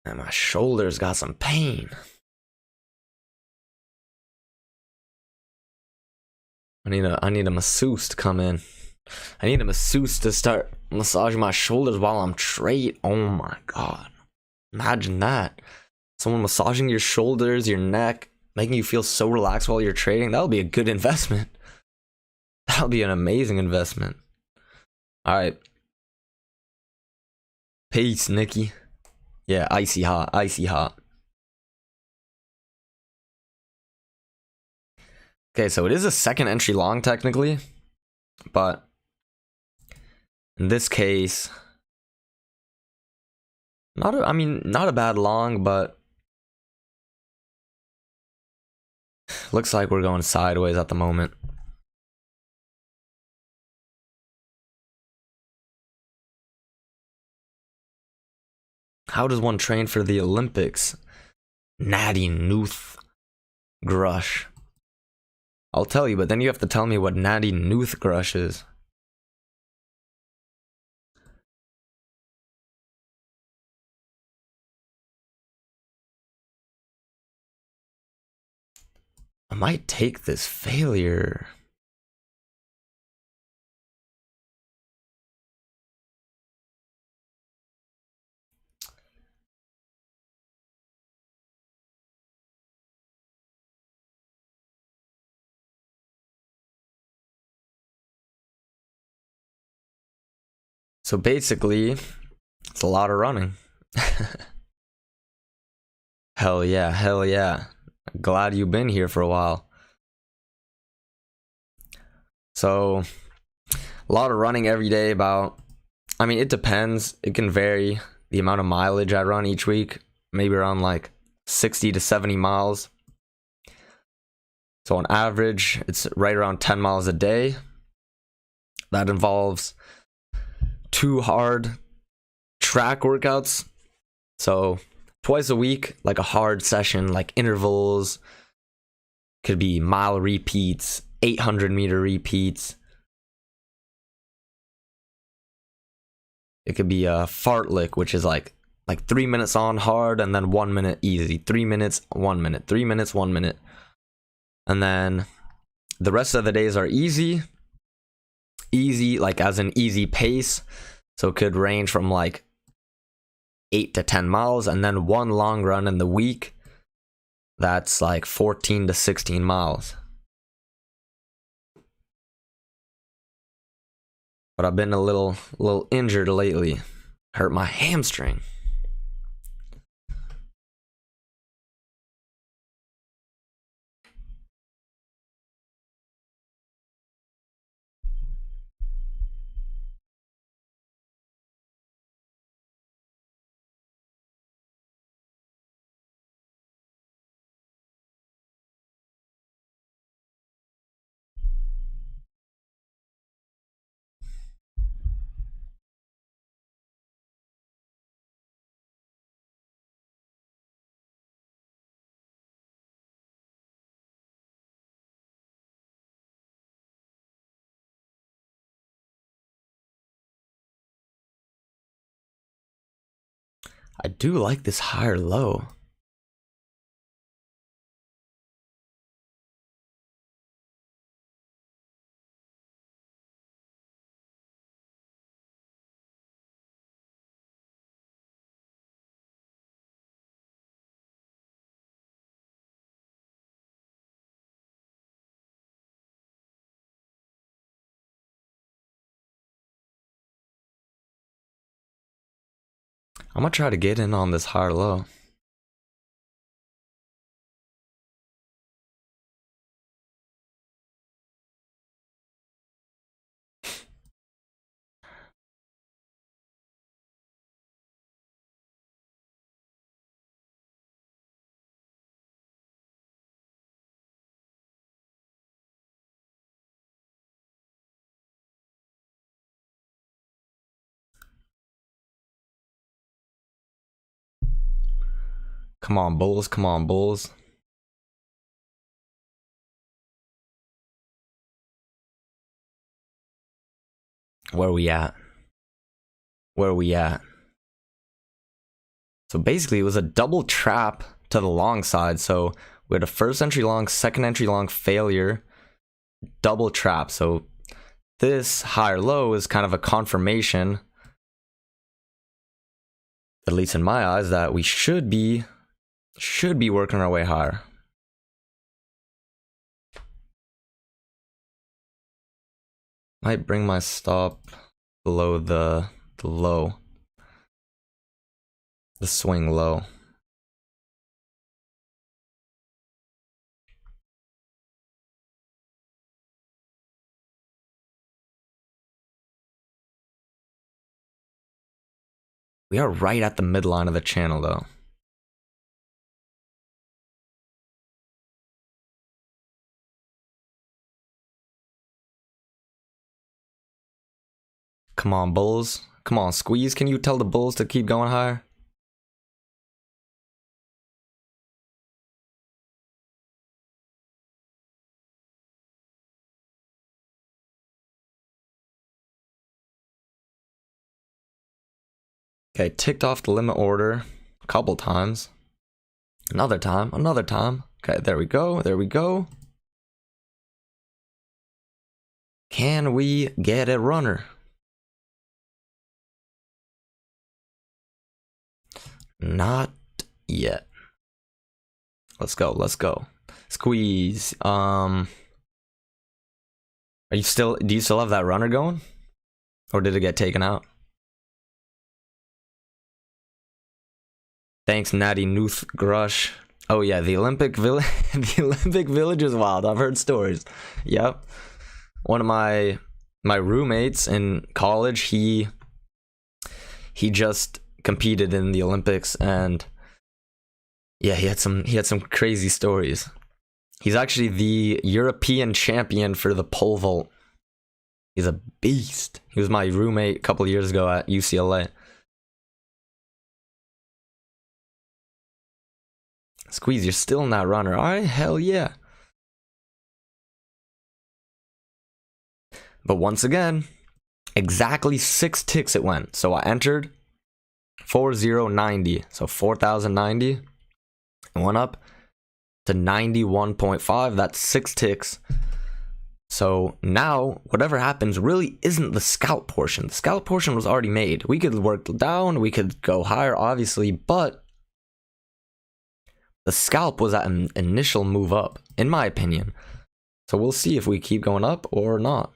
And my shoulders got some pain. I need a masseuse to come in. I need a masseuse to start massaging my shoulders while I'm trading. Oh my god. Imagine that. Someone massaging your shoulders, your neck, making you feel so relaxed while you're trading. That'll be a good investment. That'll be an amazing investment. Alright. Peace, Nikki. Yeah, icy hot, icy hot. Okay, so it is a second entry long technically, but in this case, not a bad long, but looks like we're going sideways at the moment. How does one train for the Olympics? Natty Nuth Grush. I'll tell you, but then you have to tell me what Natty Nuth Grush is. I might take this failure. So basically, it's a lot of running. Hell yeah, hell yeah. Glad you've been here for a while. So, a lot of running every day. It depends. It can vary the amount of mileage I run each week. Maybe around like 60 to 70 miles. So on average, it's right around 10 miles a day. That involves 2 hard track workouts. So twice a week, like a hard session, like intervals. Could be mile repeats, 800-meter repeats. It could be a fartlek, which is like 3 minutes on hard and then 1 minute easy. 3 minutes, 1 minute, 3 minutes, 1 minute. And then the rest of the days are easy. Easy, like as an easy pace. So it could range from like 8 to 10 miles, and then one long run in the week. That's like 14 to 16 miles. But I've been a little injured lately. Hurt my hamstring. I do like this higher low. I'm gonna try to get in on this higher low. Come on, bulls. Come on, bulls. Where are we at? Where are we at? So basically, it was a double trap to the long side. So we had a first entry long, second entry long failure, double trap. So this higher low is kind of a confirmation, at least in my eyes, that we should be working our way higher. Might bring my stop below the low, the swing low. We are right at the midline of the channel though. Come on, bulls. Come on, squeeze. Can you tell the bulls to keep going higher? Okay, ticked off the limit order a couple times. Another time, another time. Okay, there we go, there we go. Can we get a runner? Not yet. Let's go, let's go. Squeeze. Are you still, do you still have that runner going? Or did it get taken out? Thanks, Natty Nuth Grush. Oh yeah, the Olympic Village. The Olympic Village is wild. I've heard stories. Yep. One of my roommates in college, he just competed in the Olympics, and yeah, he had some crazy stories. He's actually the European champion for the pole vault. He's a beast. He was my roommate a couple years ago at UCLA. Squeeze, you're still in that runner. All right, hell yeah. But once again, exactly 6 ticks it went. So I entered 4090, so 4090. It went up to 91.5. That's 6 ticks. So now, whatever happens really isn't the scalp portion. The scalp portion was already made. We could work down, we could go higher, obviously, but the scalp was at an initial move up, in my opinion. So we'll see if we keep going up or not.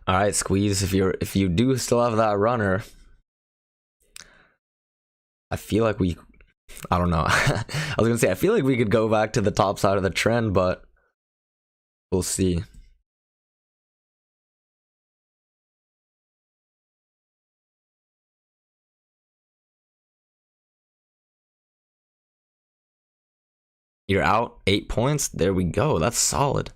All right, Squeeze, if you do still have that runner, I feel like I don't know. I was gonna say I feel like we could go back to the top side of the trend, but we'll see. You're out 8 points. There we go. That's solid.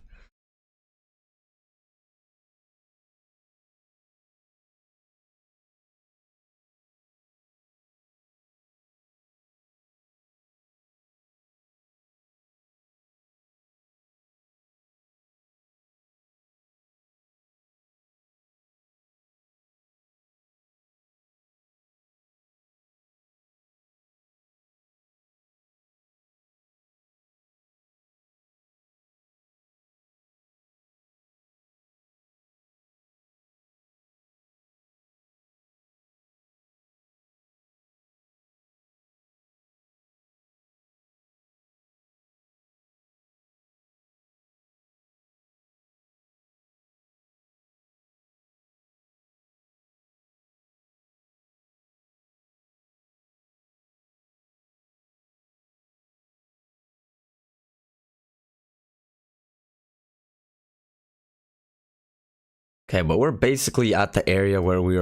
Okay, but we're basically at the area where we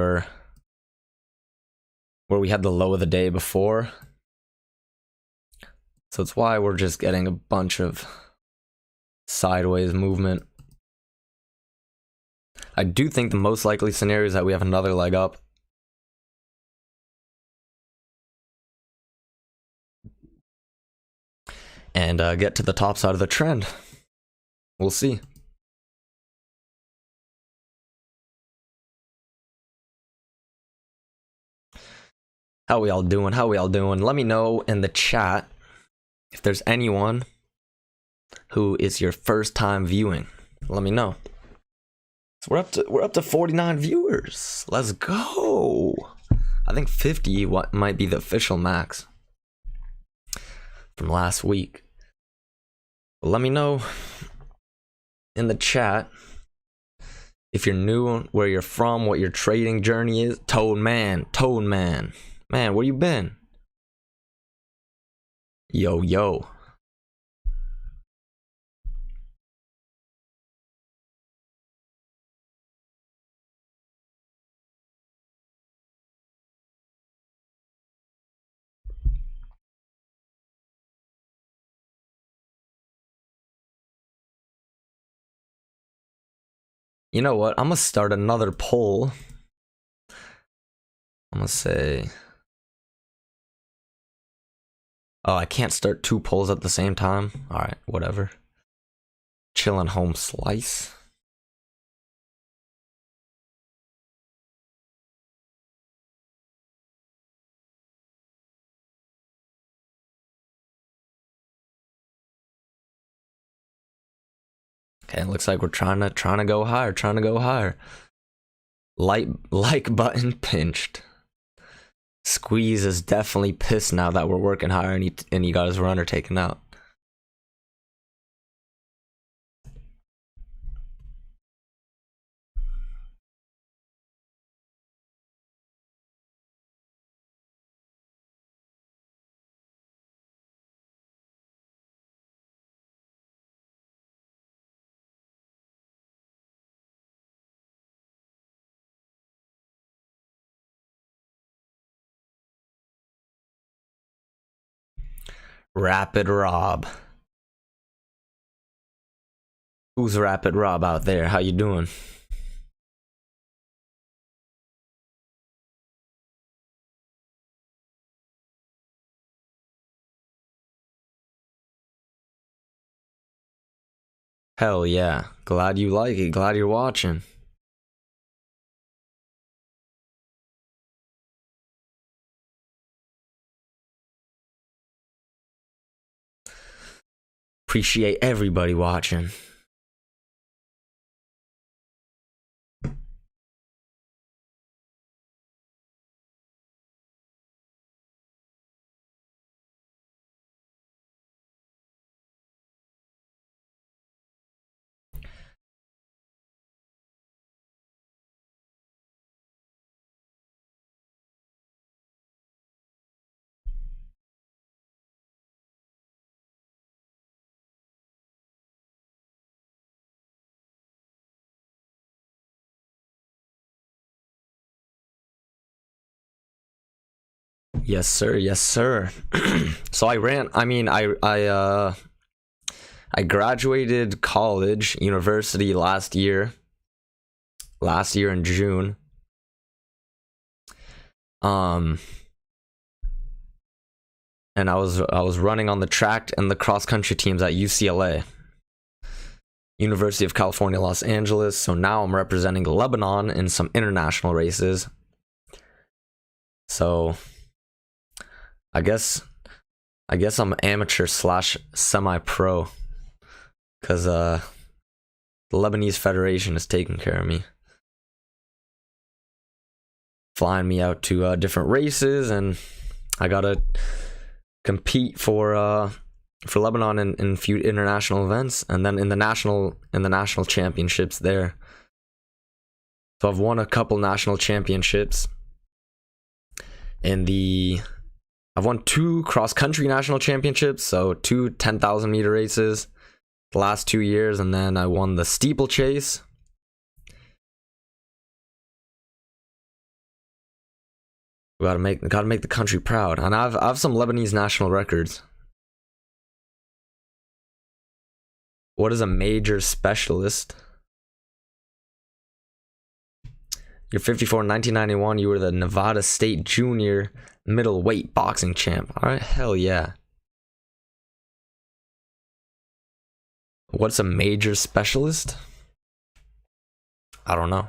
had the low of the day before. So it's why we're just getting a bunch of sideways movement. I do think the most likely scenario is that we have another leg up. And get to the top side of the trend. We'll see. How we all doing? How we all doing? Let me know in the chat if there's anyone who is your first time viewing. Let me know. So we're up to 49 viewers. Let's go. I think 50 might be the official max from last week. But let me know in the chat if you're new, where you're from, what your trading journey is. Toad Man, man, where you been? Yo. You know what? I'm gonna start another poll. I'm gonna say, oh, I can't start 2 polls at the same time. All right, whatever. Chillin' home slice. Okay, it looks like we're trying to go higher, Like button pinched. Squeeze is definitely pissed now that we're working higher and he got his runner taken out. Rapid Rob. Who's Rapid Rob out there? How you doing? Hell yeah. Glad you like it. Glad you're watching. Appreciate everybody watching. Yes, sir. Yes, sir. So I graduated college, university last year in June. And I was running on the track and the cross country teams at UCLA, University of California, Los Angeles. So now I'm representing Lebanon in some international races. So I guess I'm amateur / semi-pro, because the Lebanese Federation is taking care of me, flying me out to different races, and I gotta compete for Lebanon in few international events, and then in the national championships there. So I've won a couple national championships. I've won 2 cross-country national championships, so 2 10,000 meter races the last 2 years, and then I won the steeplechase. Gotta make the country proud, and I've some Lebanese national records. What is a major specialist? You're 54 in 1991. You were the Nevada State Junior middleweight boxing champ. All right, hell yeah. What's a major specialist? I don't know.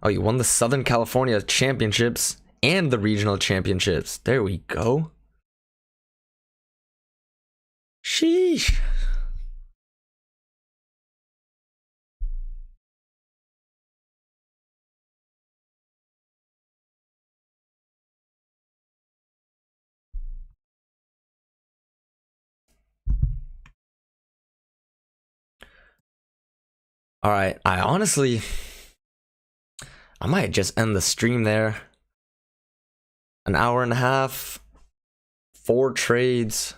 Oh, you won the Southern California Championships and the regional championships. There we go. Sheesh. All right, I might just end the stream there. An hour and a half, 4 trades.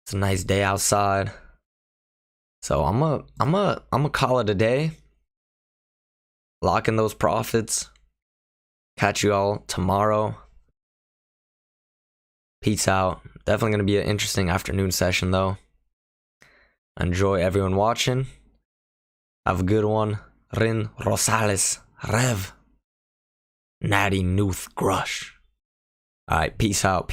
It's a nice day outside. So I'm gonna call it a day. Lock in those profits. Catch you all tomorrow. Peace out. Definitely gonna be an interesting afternoon session though. Enjoy everyone watching. Have a good one. Rin Rosales Rev. Natty Nuth Grush. Alright, peace out.